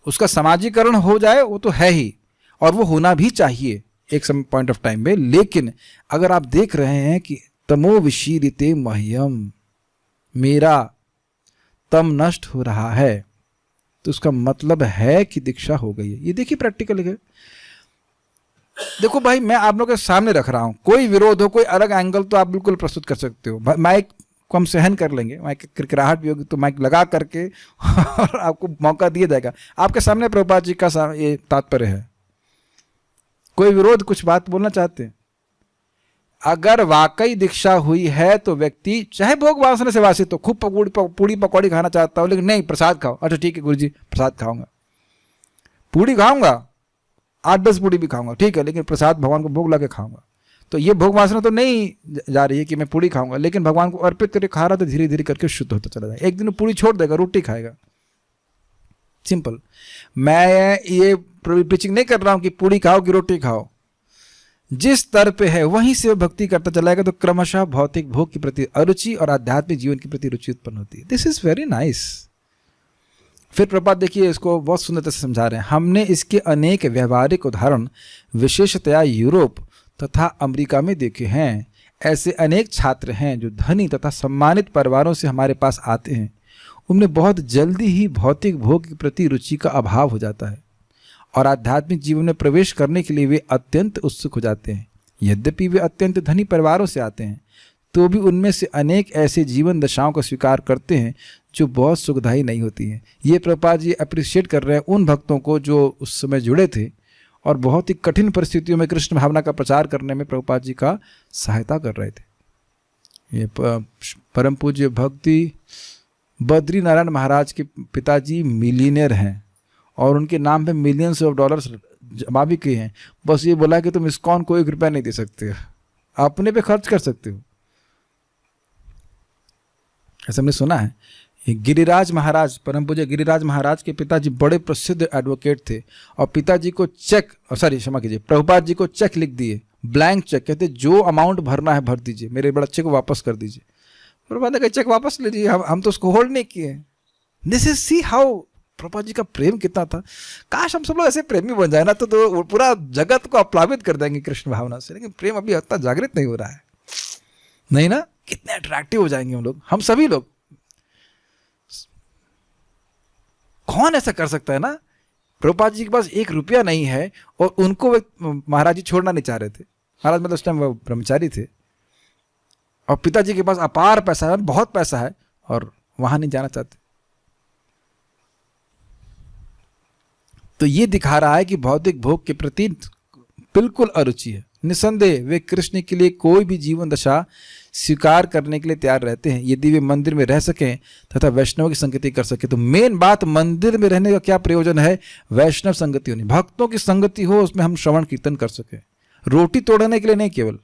उसका समाजीकरण हो जाए वो तो है ही, और वो होना भी चाहिए एक समय पॉइंट ऑफ टाइम में। लेकिन अगर आप देख रहे हैं कि तमो विशीरिते मह्यम, मेरा तम नष्ट हो रहा है, तो उसका मतलब है कि दीक्षा हो गई है। ये देखिए प्रैक्टिकल है। देखो भाई, मैं आप लोगों के सामने रख रहा हूं, कोई विरोध हो, कोई अलग एंगल तो आप बिल्कुल प्रस्तुत कर सकते हो। माइक को हम सहन कर लेंगे, माइक की किरकिराहट भी होगी तो माइक लगा करके और आपको मौका दिया जाएगा। आपके सामने प्रभुपाद जी का ये तात्पर्य है। कोई विरोध, कुछ बात बोलना चाहते हैं, अगर वाकई दीक्षा हुई है तो व्यक्ति चाहे भोग वासना से वासित हो, खूब पूड़ी पकौड़ी खाना चाहता हो, लेकिन नहीं प्रसाद खाओ, अच्छा ठीक है गुरुजी प्रसाद खाऊंगा, पूड़ी खाऊंगा 8-10 पूड़ी भी खाऊंगा, ठीक है, लेकिन प्रसाद भगवान को भोग लगा के खाऊंगा। तो ये भोग वासना तो नहीं जा रही है कि मैं पूड़ी खाऊंगा, लेकिन भगवान को अर्पित करके खा रहा तो धीरे धीरे करके शुद्ध होता चला जाएगा। एक दिन पूड़ी छोड़ देगा, रोटी खाएगा, सिंपल। मैं ये प्रीचिंग नहीं कर रहा हूं कि पूड़ी खाओ कि रोटी खाओ, जिस स्तर पे है वहीं से भक्ति करता चलाएगा तो क्रमशः भौतिक भोग के प्रति अरुचि और आध्यात्मिक जीवन के प्रति रुचि उत्पन्न होती है। This is very nice. फिर प्रपात देखिए, इसको बहुत सुंदरता से समझा रहे हैं। हमने इसके अनेक व्यवहारिक उदाहरण विशेषतया यूरोप तथा अमेरिका में देखे हैं। ऐसे अनेक छात्र हैं जो धनी तथा सम्मानित परिवारों से हमारे पास आते हैं। उनमें बहुत जल्दी ही भौतिक भोग के प्रति रुचि का अभाव हो जाता है और आध्यात्मिक जीवन में प्रवेश करने के लिए वे अत्यंत उत्सुक हो जाते हैं। यद्यपि वे अत्यंत धनी परिवारों से आते हैं तो भी उनमें से अनेक ऐसे जीवन दशाओं को स्वीकार करते हैं जो बहुत सुखदायी नहीं होती हैं। ये प्रभुपाद जी अप्रिशिएट कर रहे हैं उन भक्तों को जो उस समय जुड़े थे और बहुत ही कठिन परिस्थितियों में कृष्ण भावना का प्रचार करने में प्रभुपाद जी का सहायता कर रहे थे। ये परम पूज्य भक्ति बद्री नारायण महाराज के पिताजी मिलीनियर हैं और उनके नाम पे मिलियंस ऑफ डॉलर्स जमा भी किए हैं। बस ये बोला कि तुम इस्कॉन को 1 रुपया नहीं दे सकते हो, अपने पे खर्च कर सकते हो। ऐसा हमने सुना है। गिरिराज महाराज, परम पूज्य गिरिराज महाराज के पिताजी बड़े प्रसिद्ध एडवोकेट थे और पिताजी को चेक, क्षमा कीजिए, प्रभुपाद जी को चेक लिख दिए ब्लैंक चेक, कहते जो अमाउंट भरना है भर दीजिए, मेरे बच्चे को वापस कर दीजिए। प्रभुपाद ने कहा चेक वापस ले लीजिए, हम तो उसको होल्ड नहीं किए। This is see how Prabhupada ji का प्रेम कितना था। काश हम सब लोग ऐसे प्रेमी बन जाए ना, तो पूरा जगत को अप्लावित कर देंगे कृष्ण भावना से। लेकिन प्रेम अभी इतना जागृत नहीं हो रहा है, नहीं ना? कितने अट्रैक्टिव हो जाएंगे हम लोग, हम सभी लोग। कौन ऐसा कर सकता है ना? प्रभुपाद जी के पास 1 रुपया नहीं है और उनको महाराज जी छोड़ना नहीं चाह रहे थे। महाराज मतलब उस टाइम वो ब्रह्मचारी थे, और पिताजी के पास अपार पैसा है, बहुत पैसा है, और वहां नहीं जाना चाहते। तो ये दिखा रहा है कि भौतिक भोग के प्रति बिल्कुल अरुचि है। निसंदेह वे कृष्ण के लिए कोई भी जीवन दशा स्वीकार करने के लिए तैयार रहते हैं, यदि वे मंदिर में रह सकें तथा वैष्णव की संगति कर सके। तो मेन बात मंदिर में रहने का क्या प्रयोजन है? वैष्णव संगति होनी, भक्तों की संगति हो, उसमें हम श्रवण कीर्तन कर सके, रोटी तोड़ने के लिए नहीं केवल।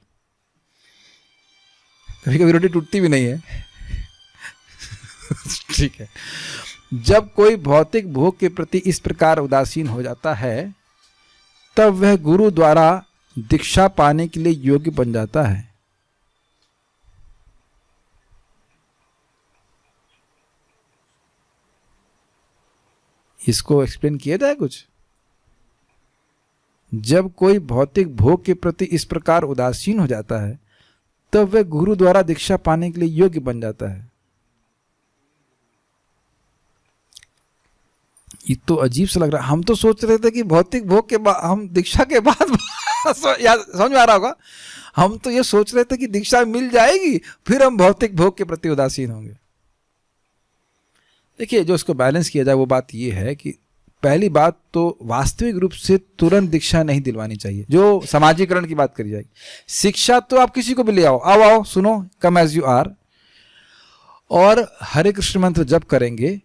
कभी कभी रोटी टूटती भी नहीं है ठीक है। जब कोई भौतिक भोग के प्रति इस प्रकार उदासीन हो जाता है, तब वह गुरु द्वारा दीक्षा पाने के लिए योग्य बन जाता है। इसको एक्सप्लेन किया जाए कुछ? जब कोई भौतिक भोग के प्रति इस प्रकार उदासीन हो जाता है, तब वह गुरु द्वारा दीक्षा पाने के लिए योग्य बन जाता है। ये तो अजीब सा लग रहा है। हम तो सोच रहे थे कि भौतिक भोग के बाद, हम दीक्षा के बाद समझ में आ रहा होगा, हम तो ये सोच रहे थे कि दीक्षा मिल जाएगी फिर हम भौतिक भोग के प्रति उदासीन होंगे। देखिए, जो इसको बैलेंस किया जाए वो बात ये है कि पहली बात तो वास्तविक रूप से तुरंत दीक्षा नहीं दिलवानी चाहिए। जो समाजीकरण की बात करी जाएगी, शिक्षा तो आप किसी को भी ले आओ, आओ आओ सुनो, कम एज यू आर, और हरे कृष्ण मंत्र जप करेंगे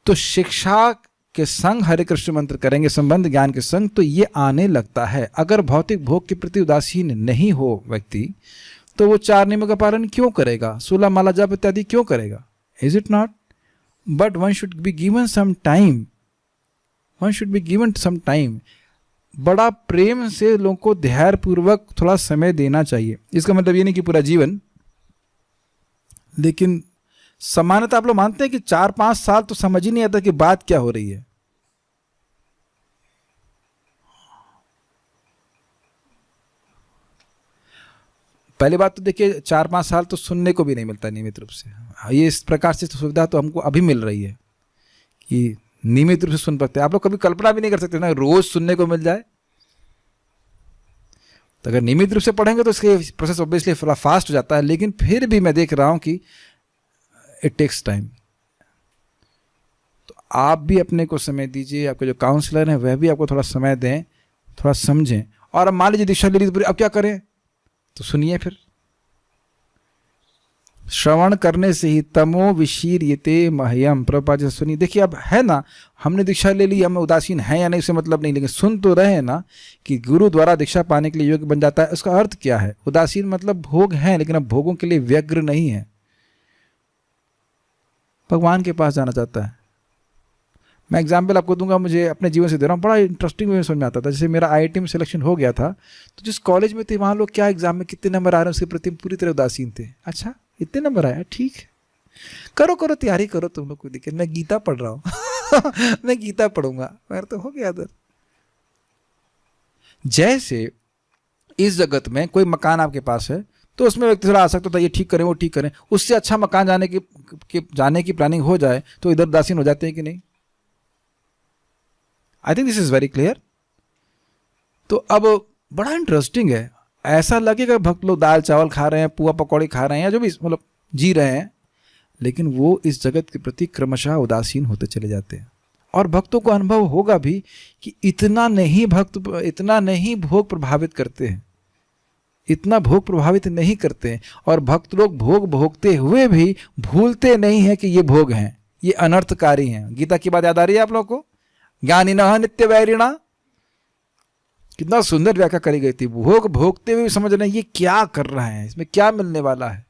तो शिक्षा के संग हरे कृष्ण मंत्र करेंगे, संबंध ज्ञान के संग, तो ये आने लगता है। अगर भौतिक भोग के प्रति उदासीन नहीं हो व्यक्ति, तो वो 4 नियमों का पालन क्यों करेगा, 16 माला जप इत्यादि क्यों करेगा? Is it not? But one should be given some time, one should be given some time. बड़ा प्रेम से लोगों को धैर्य पूर्वक थोड़ा समय देना चाहिए। इसका मतलब ये नहीं कि पूरा जीवन, लेकिन सामान्यतः आप लोग मानते हैं कि 4-5 साल तो समझ ही नहीं आता कि बात क्या हो रही है। पहली बात तो देखिए, 4-5 साल तो सुनने को भी नहीं मिलता नियमित रूप से। ये इस प्रकार से सुविधा तो हमको अभी मिल रही है कि नियमित रूप से सुन पाते हैं। आप लोग कभी कल्पना भी नहीं कर सकते ना रोज सुनने को मिल जाए। तो अगर नियमित रूप से पढ़ेंगे तो इसके प्रोसेस ऑब्वियसली थोड़ा फास्ट हो जाता है, लेकिन फिर भी मैं देख रहा हूं कि इट टेक्स टाइम। तो आप भी अपने को समय दीजिए, आपके जो काउंसलर हैं वह भी आपको थोड़ा समय दें, थोड़ा समझें। और अब मान लीजिए दीक्षा ले ली तो अब क्या करें? तो सुनिए, फिर श्रवण करने से ही तमो विशीर्यते मह्यम। प्रभुपाद जी सुनिए, देखिए अब है ना, हमने दीक्षा ले ली, हमें उदासीन है या नहीं उससे मतलब नहीं, लेकिन सुन तो रहे हैं ना कि गुरु द्वारा दीक्षा पाने के लिए योग्य बन जाता है। उसका अर्थ क्या है? उदासीन मतलब भोग है, लेकिन अब भोगों के लिए व्यग्र नहीं है, भगवान के पास जाना चाहता है। मैं एग्जाम्पल आपको दूंगा, मुझे अपने जीवन से दे रहा हूँ, बड़ा इंटरेस्टिंग वे समझ में आता था। जैसे मेरा IIT में सिलेक्शन हो गया था, तो जिस कॉलेज में थे वहाँ लोग क्या एग्जाम में कितने नंबर आ रहे हैं उसके प्रति पूरी तरह उदासीन थे। अच्छा इतने नंबर आया, ठीक है, करो करो तैयारी करो, तुम लोग कोई दिक्कत, मैं गीता पढ़ रहा हूँ मैं गीता पढ़ूंगा, मेरा तो हो गया दर। जैसे इस जगत में कोई मकान आपके पास है तो उसमें व्यक्ति थोड़ा आ सकता था ये ठीक करें वो ठीक करें, उससे अच्छा मकान जाने की प्लानिंग हो जाए तो इधर उदासीन हो जाते हैं कि नहीं? I think this is very clear. तो अब बड़ा इंटरेस्टिंग है, ऐसा लगेगा भक्त लोग दाल चावल खा रहे हैं, पुआ पकौड़ी खा रहे हैं, या जो भी मतलब जी रहे हैं, लेकिन वो इस जगत के प्रति क्रमशः उदासीन होते चले जाते हैं। और भक्तों को अनुभव होगा भी कि इतना नहीं भोग प्रभावित करते हैं, इतना भोग प्रभावित नहीं करते हैं। और भक्त लोग भोग भोगते हुए भी भूलते नहीं है कि ये भोग हैं, ये अनर्थकारी हैं। गीता की बात याद आ रही है आप लोगों को? ज्ञानिनः नित्य वैरिणा, कितना सुंदर व्याख्या करी गई थी। भोग भोगते हुए समझ रहे हैं ये क्या कर रहे हैं, इसमें क्या मिलने वाला है।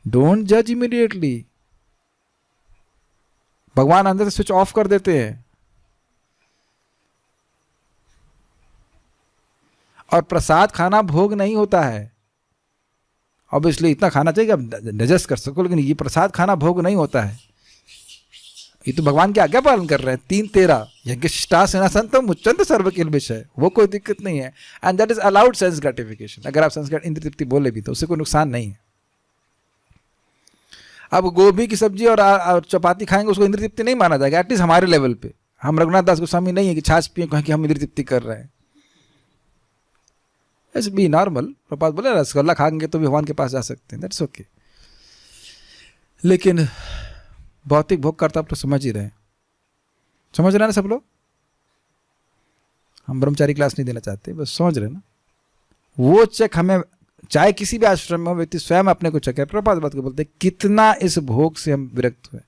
डोंट जज इमीडिएटली। भगवान अंदर से स्विच ऑफ कर देते हैं। और प्रसाद खाना भोग नहीं होता है। ऑब्वियसली इतना खाना चाहिए कि आप डाइजेस्ट कर सको, लेकिन ये प्रसाद खाना भोग नहीं होता है। ये तो भगवान की आज्ञा पालन कर रहे हैं। 3:13 यज्ञशिष्टा सेनासंतम मुच्यंत सर्व किल्बिष है, वो कोई दिक्कत नहीं है। And that is allowed sense gratification. अगर आप सेंस इंद्रिय तृप्ति बोले भी तो उससे कोई नुकसान नहीं है। अब गोभी की सब्जी और चपाती खाएंगे उसको इंद्रिय तृप्ति नहीं माना जाएगा, एटलीस्ट हमारे लेवल पे। हम रघुनाथ दास गोस्वामी नहीं है कि छाछ पिए कहें कि हम इंद्रिय तृप्ति कर रहे हैं। ऐसे बी नॉर्मल। प्रपात बोले रसगुल्ला खाएंगे तो भी भगवान के पास जा सकते हैं, दैट्स ओके। लेकिन भौतिक भोग करता आप तो समझ ही रहे हैं, समझ रहे हैं ना सब लोग। हम ब्रह्मचारी क्लास नहीं देना चाहते, बस समझ रहे हैं ना। वो चेक हमें, चाहे किसी भी आश्रम में व्यक्ति स्वयं अपने को चेक है। प्रपात बात को बोलते हैं कितना इस भोग से हम विरक्त हुए।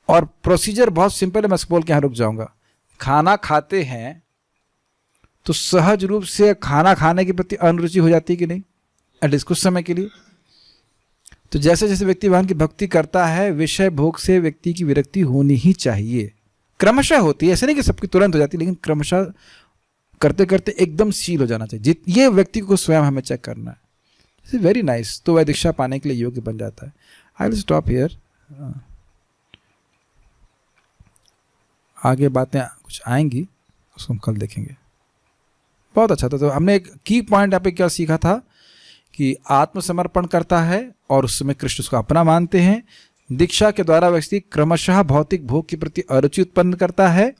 और प्रोसीजर बहुत सिंपल है, मैं बोल के यहाँ रुक जाऊंगा। खाना खाते हैं तो सहज रूप से खाना खाने के प्रति अनुरुचि हो जाती है कि नहीं, एटलीस्ट कुछ समय के लिए। तो जैसे जैसे व्यक्ति भगवान की भक्ति करता है, विषय भोग से व्यक्ति की विरक्ति होनी ही चाहिए। क्रमशः होती है, ऐसे नहीं कि सबकी तुरंत हो जाती, लेकिन क्रमशः करते करते एकदम शील हो जाना चाहिए। ये व्यक्ति को स्वयं हमें चेक करना है। Very nice. तो वह दीक्षा पाने के लिए योग्य बन जाता है। I will stop here. आगे बातें कुछ आएंगी, उसको हम कल देखेंगे। बहुत अच्छा था। तो हमने एक की पॉइंट यहाँ पे क्या सीखा था कि आत्मसमर्पण करता है और उस समय कृष्ण उसको अपना मानते हैं। दीक्षा के द्वारा व्यक्ति क्रमशः भौतिक भोग के प्रति अरुचि उत्पन्न करता है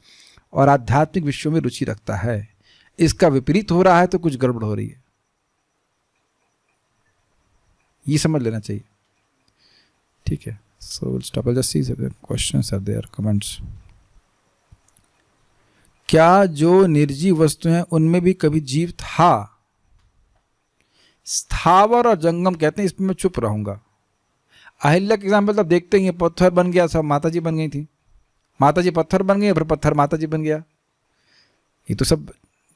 और आध्यात्मिक विषयों में रुचि रखता है। इसका विपरीत हो रहा है तो कुछ गड़बड़ हो रही है, ये समझ लेना चाहिए। ठीक है। So will stop, just see questions are there, comments. क्या जो निर्जीव वस्तु हैं उनमें भी कभी जीव था? स्थावर और जंगम कहते हैं, इसमें मैं चुप रहूंगा। अहिल्या के एग्जाम्पल तो देखते ही, पत्थर बन गया, सब माता जी बन गई थी। माता जी पत्थर बन गई, फिर पत्थर माता जी बन गया। ये तो सब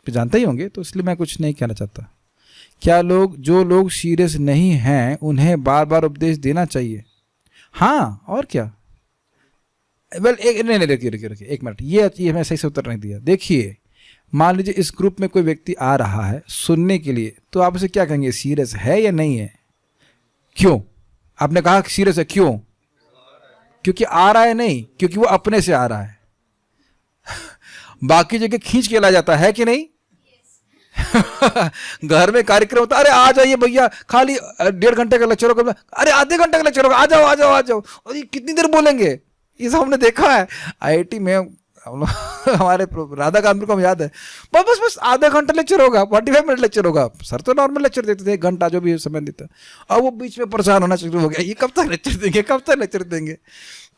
जानते ही होंगे, तो इसलिए मैं कुछ नहीं कहना चाहता। क्या जो लोग सीरियस नहीं हैं उन्हें बार बार उपदेश देना चाहिए? हाँ, और क्या। वेल नहीं रखिए एक मिनट, ये मैं सही से उत्तर नहीं दिया। देखिए, मान लीजिए इस ग्रुप में कोई व्यक्ति आ रहा है सुनने के लिए, तो आप उसे क्या कहेंगे, सीरियस है या नहीं है? क्यों आपने कहा सीरियस है? क्यों? क्योंकि आ रहा है, नहीं क्योंकि वो अपने से आ रहा है। बाकी जगह खींच के ला जाता है कि नहीं? घर में कार्यक्रम होता, अरे आ जाइए भैया, खाली 1.5 घंटे का लेक्चर होगा, अरे आधे घंटे का लेक्चर होगा, आ जाओ आ जाओ आ जाओ। और ये कितनी देर बोलेंगे? ये सब हमने देखा है IIT में। हमारे राधा कानपुर को हम याद है, बस बस आधा घंटा लेक्चर होगा, 45 मिनट लेक्चर होगा। सर तो नॉर्मल लेक्चर देते थे 1 घंटा, जो भी समय देता। और वो बीच में परेशान होना शुरू हो गया, ये कब तक लेक्चर देंगे, कब तक लेक्चर देंगे।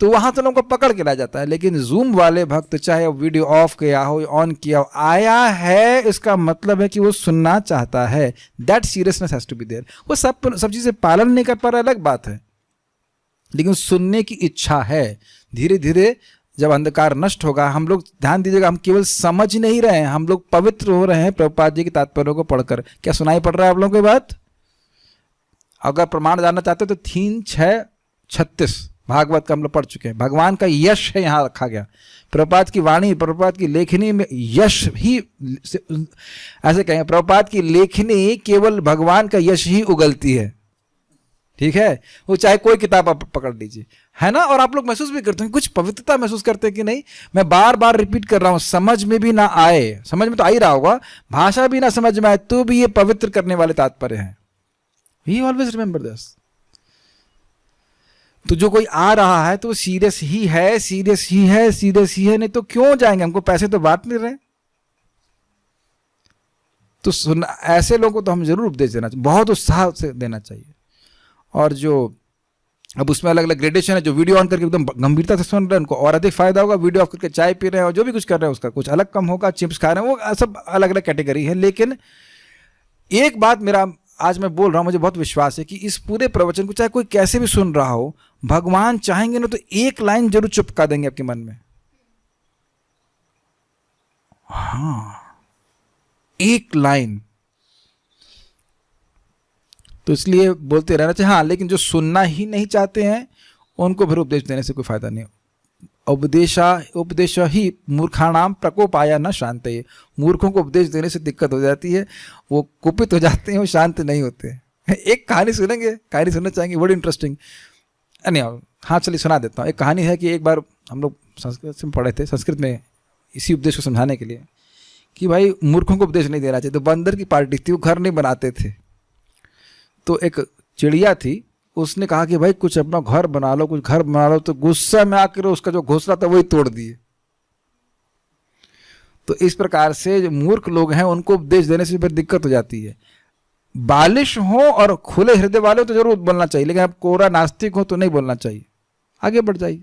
तो वहां तो लोगों को पकड़ के लाया जाता है। लेकिन जूम वाले भक्त, चाहे वीडियो ऑफ किया हो ऑन किया हो, आया है, इसका मतलब है कि वो सुनना चाहता है। That seriousness has to be there. वो सब चीजें पालन नहीं कर पा रहा, अलग बात है, लेकिन सुनने की इच्छा है। धीरे धीरे जब अंधकार नष्ट होगा, हम लोग ध्यान दीजिएगा, हम केवल समझ नहीं रहे हैं, हम लोग पवित्र हो रहे हैं प्रभुपाद जी के तात्पर्यों को पढ़कर। क्या सुनाई पड़ रहा है आप लोगों को बात? अगर प्रमाण जानना चाहते हो तो 3:6-36 भागवत का हम लोग पढ़ चुके हैं। भगवान का यश है यहाँ रखा गया। प्रभुपाद की वाणी, प्रभुपाद की लेखनी में यश ही, ऐसे कहेंगे, प्रभुपाद की लेखनी केवल भगवान का यश ही उगलती है। ठीक है, वो चाहे कोई किताब आप पकड़ लीजिए, है ना। और आप लोग महसूस भी करते हैं, कुछ पवित्रता महसूस करते हैं कि नहीं? मैं बार बार रिपीट कर रहा हूं, समझ में भी ना आए, समझ में तो आ ही रहा होगा, भाषा भी ना समझ में आए, तो भी ये पवित्र करने वाले तात्पर्य हैं। We always remember this. तो जो कोई आ रहा है तो सीरियस ही है, सीरियस ही है, सीरियस ही है, नहीं तो क्यों जाएंगे? हमको पैसे तो बांट नहीं रहे। तो ऐसे लोगों को तो हम जरूर उपदेश देना चाहिए, बहुत उत्साह से देना चाहिए। और जो अब उसमें अलग अलग ग्रेडेशन है, जो वीडियो ऑन करके एकदम गंभीरता से सुन रहे हैं उनको और अधिक फायदा होगा। वीडियो ऑफ करके चाय पी रहे हैं और जो भी कुछ कर रहे हैं उसका कुछ अलग कम होगा। चिप्स खा रहे हैं, वो सब अलग अलग कैटेगरी है। लेकिन एक बात मेरा आज मैं बोल रहा हूं, मुझे बहुत विश्वास है कि इस पूरे प्रवचन को चाहे कोई कैसे भी सुन रहा हो, भगवान चाहेंगे ना तो एक लाइन जरूर चिपका देंगे आपके मन में। हाँ, एक लाइन। तो इसलिए बोलते रहना चाहिए। हाँ, लेकिन जो सुनना ही नहीं चाहते हैं उनको फिर उपदेश देने से कोई फायदा नहीं। उपदेश ही मूर्खाणाम प्रकोपाया न शांतये। मूर्खों को उपदेश देने से दिक्कत हो जाती है, वो कुपित हो जाते हैं, वो शांत नहीं होते। एक कहानी सुनेंगे, कहानी सुनना चाहेंगे, बड़ी इंटरेस्टिंग। नहीं हाँ चलिए सुना देता हूँ। एक कहानी है कि एक बार हम लोग संस्कृत में पढ़े थे, संस्कृत में इसी उपदेश को समझाने के लिए कि भाई मूर्खों को उपदेश नहीं देना चाहिए। तो बंदर की पार्टी थी, वो घर नहीं बनाते थे। तो एक चिड़िया थी, उसने कहा कि भाई कुछ अपना घर बना लो, कुछ घर बना लो। तो गुस्सा में आकर उसका जो घोंसला था वही तोड़ दिए। तो इस प्रकार से जो मूर्ख लोग हैं उनको उपदेश देने से फिर दिक्कत हो जाती है। बालिश हो और खुले हृदय वाले हो तो जरूर बोलना चाहिए, लेकिन आप कोरा नास्तिक हो तो नहीं बोलना चाहिए। आगे बढ़ जाइए।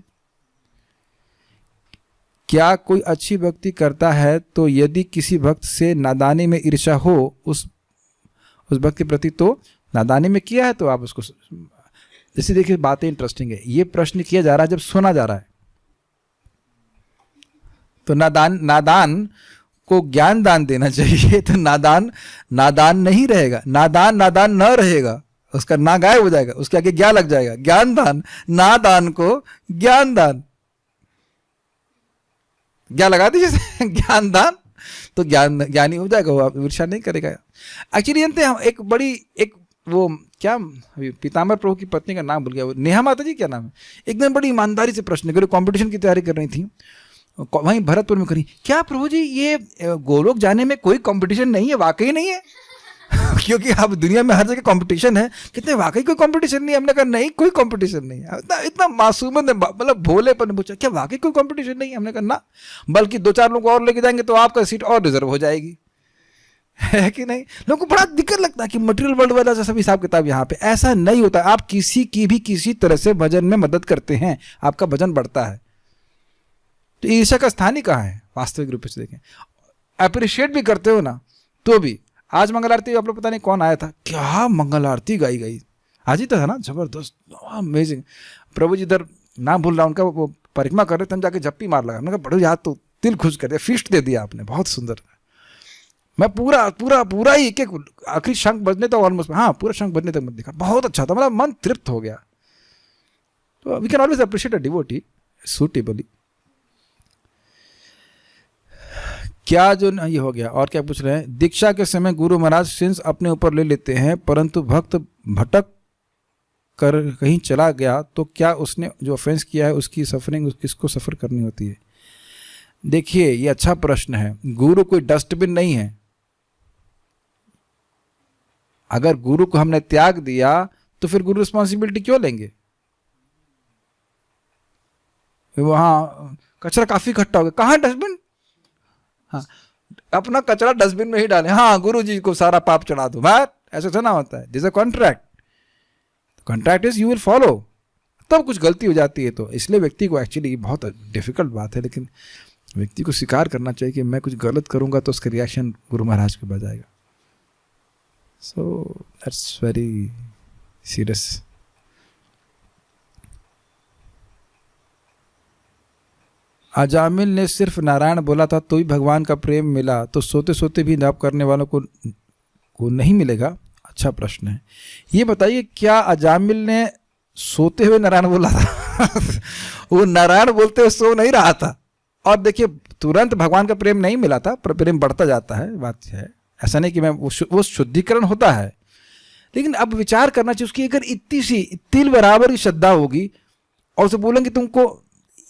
क्या कोई अच्छी भक्ति करता है तो यदि किसी भक्त से नादानी में ईर्ष्या हो उस भक्त के प्रति, तो नादानी में किया है तो आप उसको, जैसे देखिए बातें इंटरेस्टिंग है। ये प्रश्न किया जा रहा है जब सुना जा रहा है, तो नादान को ज्ञान दान देना चाहिए। तो नादान नहीं रहेगा, नादान न रहेगा, उसका ना गायब हो जाएगा, उसके आगे ज्ञान लग जाएगा। ज्ञान दान, नादान को ज्ञान दान, ज्ञान लगा दीजिए ज्ञान दान, तो ज्ञानी हो जाएगा, वो ईर्ष्या नहीं करेगा। एक्चुअली जानते हैं एक बड़ी वो क्या पीताम्बर प्रभु की पत्नी का नाम भूल गया, वो नेहा माता जी क्या नाम है, एकदम बड़ी ईमानदारी से प्रश्न करे, कंपटीशन की तैयारी कर रही थी, वहीं भरतपुर में करी, क्या प्रभु जी ये गोलोक जाने में कोई कंपटीशन नहीं है? वाकई नहीं है? क्योंकि अब दुनिया में हर जगह कंपटीशन है। कितने वाकई कोई कंपटीशन नहीं है? हमने कहा नहीं, कोई कंपटीशन नहीं है। इतना मासूमत मतलब भोलेपन ने पूछा, क्या वाकई कोई कंपटीशन नहीं है? हमने कहा ना, बल्कि 2-4 लोग और लेके जाएंगे तो आपका सीट और रिजर्व हो जाएगी, है कि नहीं? लोगों को बड़ा दिक्कत लगता है कि मटेरियल वर्ल्ड वाला सब हिसाब किताब यहाँ पे ऐसा नहीं होता। आप किसी की भी किसी तरह से भजन में मदद करते हैं, आपका भजन बढ़ता है। तो ईर्ष्या का स्थान ही कहाँ है वास्तविक रूप से देखें? अप्रिशिएट भी करते हो ना, तो भी आज मंगल आरती आप लोग पता नहीं कौन आया था, क्या मंगल आरती गाई गई आज ही तो है ना, जबरदस्त, अमेजिंग। प्रभु जी इधर नाम भूल रहा उनका, वो परिक्रमा कर रहे थे, हम जाके झप्पी मार लगा। मैंने कहा बड़े याद, तो दिल खुश कर दिया, फीस्ट दे दिया आपने, बहुत सुंदर। मैं पूरा ही एक आखिरी शंख बजने तक ऑलमोस्ट, हाँ पूरा शंख बजने तक मत दिखा, बहुत अच्छा था, मतलब मन तृप्त हो गया। तो we can always appreciate a devotee suitably. क्या जो ये हो गया। और क्या पूछ रहे हैं? दीक्षा के समय गुरु महाराज सिंस अपने ऊपर ले लेते हैं, परंतु भक्त भटक कर कहीं चला गया तो क्या उसने जो ऑफेंस किया है उसकी सफरिंग किसको सफ़र करनी होती है? देखिए ये अच्छा प्रश्न है। गुरु कोई डस्टबिन नहीं है। अगर गुरु को हमने त्याग दिया तो फिर गुरु रिस्पॉन्सिबिलिटी क्यों लेंगे? वहां कचरा काफी इकट्ठा हो गया, कहाँ डस्टबिन? हाँ, अपना कचरा डस्टबिन में ही डालें, हाँ गुरु जी को सारा पाप चढ़ा दो, बात ऐसे थोड़ा होता है। This a contract, contract is you will follow. तब कुछ गलती हो जाती है तो इसलिए व्यक्ति को, एक्चुअली बहुत डिफिकल्ट बात है, लेकिन व्यक्ति को स्वीकार करना चाहिए कि मैं कुछ गलत करूंगा तो उसका रिएक्शन गुरु महाराज के बाद आएगा। So that's very serious. Ajamil ने सिर्फ नारायण बोला था तो ही भगवान का प्रेम मिला, तो सोते सोते भी जाप करने वालों को नहीं मिलेगा? अच्छा प्रश्न है। ये बताइए क्या अजामिल ने सोते हुए नारायण बोला था? वो नारायण बोलते हुए सो नहीं रहा था। और देखिए तुरंत भगवान का प्रेम नहीं मिला था, प्रेम बढ़ता जाता है, बात है ऐसा नहीं कि मैं वो शुद्धिकरण होता है। लेकिन अब विचार करना चाहिए उसकी, अगर इतनी सी तिल बराबर की श्रद्धा होगी और उसे बोलेंगे तुमको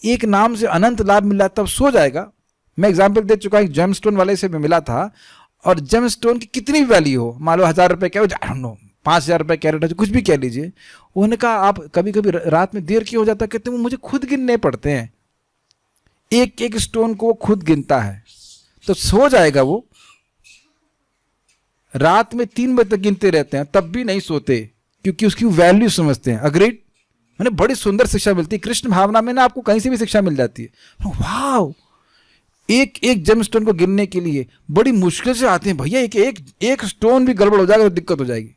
एक नाम से अनंत लाभ मिला, तब सो जाएगा। मैं एग्जाम्पल दे चुका हूँ, जेम स्टोन वाले से मैं मिला था, और जेम स्टोन की कितनी भी वैल्यू हो, मान लो 1000 रुपये क्या, 5000 रुपये कैरेट, कुछ भी कह लीजिए, उन्होंने कहा आप कभी कभी रात में देर क्यों हो जाता, कहते वो मुझे खुद गिनने पड़ते हैं, एक एक स्टोन को वो खुद गिनता है, तो सो जाएगा वो। रात में 3 बजे तक गिनते रहते हैं, तब भी नहीं सोते, क्योंकि उसकी वैल्यू समझते हैं। अग्रीड? मैंने बड़ी सुंदर शिक्षा मिलती है कृष्ण भावना में ना, आपको कहीं से भी शिक्षा मिल जाती है। वाह, एक एक जेमस्टोन को गिनने के लिए बड़ी मुश्किल से आते हैं भैया, एक स्टोन भी गड़बड़ हो जाएगा तो दिक्कत हो जाएगी।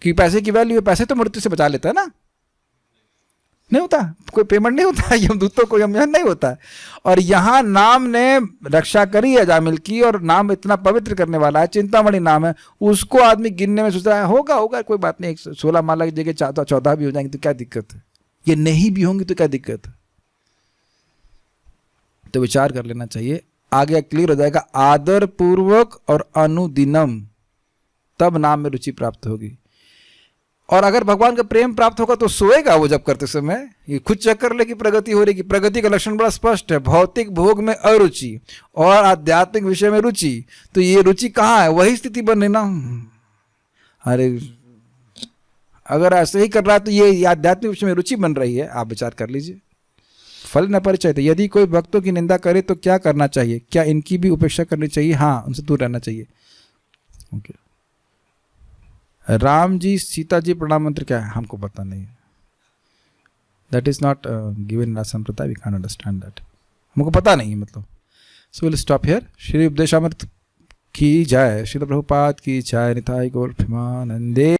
कि पैसे की वैल्यू है, पैसे तो मृत्यु से बचा लेता है ना, नहीं होता, कोई पेमेंट नहीं होता, यमदूतों को यमयान नहीं होता है। और यहाँ नाम ने रक्षा करी है अजामिल की, और नाम इतना पवित्र करने वाला है, चिंतामणि नाम है, उसको आदमी गिनने में सोच रहा है होगा कोई बात नहीं, 16 माला की जगह 14 भी हो जाएंगे तो क्या दिक्कत है, ये नहीं भी होंगी तो क्या दिक्कत है। तो विचार कर लेना चाहिए, आगे क्लियर हो जाएगा। आदर पूर्वक और अनुदिनम, तब नाम में रुचि प्राप्त होगी। और अगर भगवान का प्रेम प्राप्त होगा तो सोएगा वो जब करते समय। ये खुद चेक कर ले कि प्रगति हो रही, कि प्रगति का लक्षण बड़ा स्पष्ट है, भौतिक भोग में अरुचि और आध्यात्मिक विषय में रुचि। तो ये रुचि कहाँ है, वही स्थिति बन रही ना। अरे अगर ऐसे ही कर रहा है तो ये आध्यात्मिक विषय में रुचि बन रही है, आप विचार कर लीजिए। फल न परिचय। यदि कोई भक्तों की निंदा करे तो क्या करना चाहिए, क्या इनकी भी उपेक्षा करनी चाहिए? हाँ, उनसे दूर रहना चाहिए। ओके। राम जी सीता जी प्रणाम मंत्र क्या है, हमको पता नहीं है। That is not given in संप्रदाय, वी कैन अंडरस्टैंड दैट, हमको पता नहीं है मतलब। सो will stop here. Shri Upadeshamrita की जय, श्रील प्रभुपाद की जय, निताई गौर प्रेमानंदे।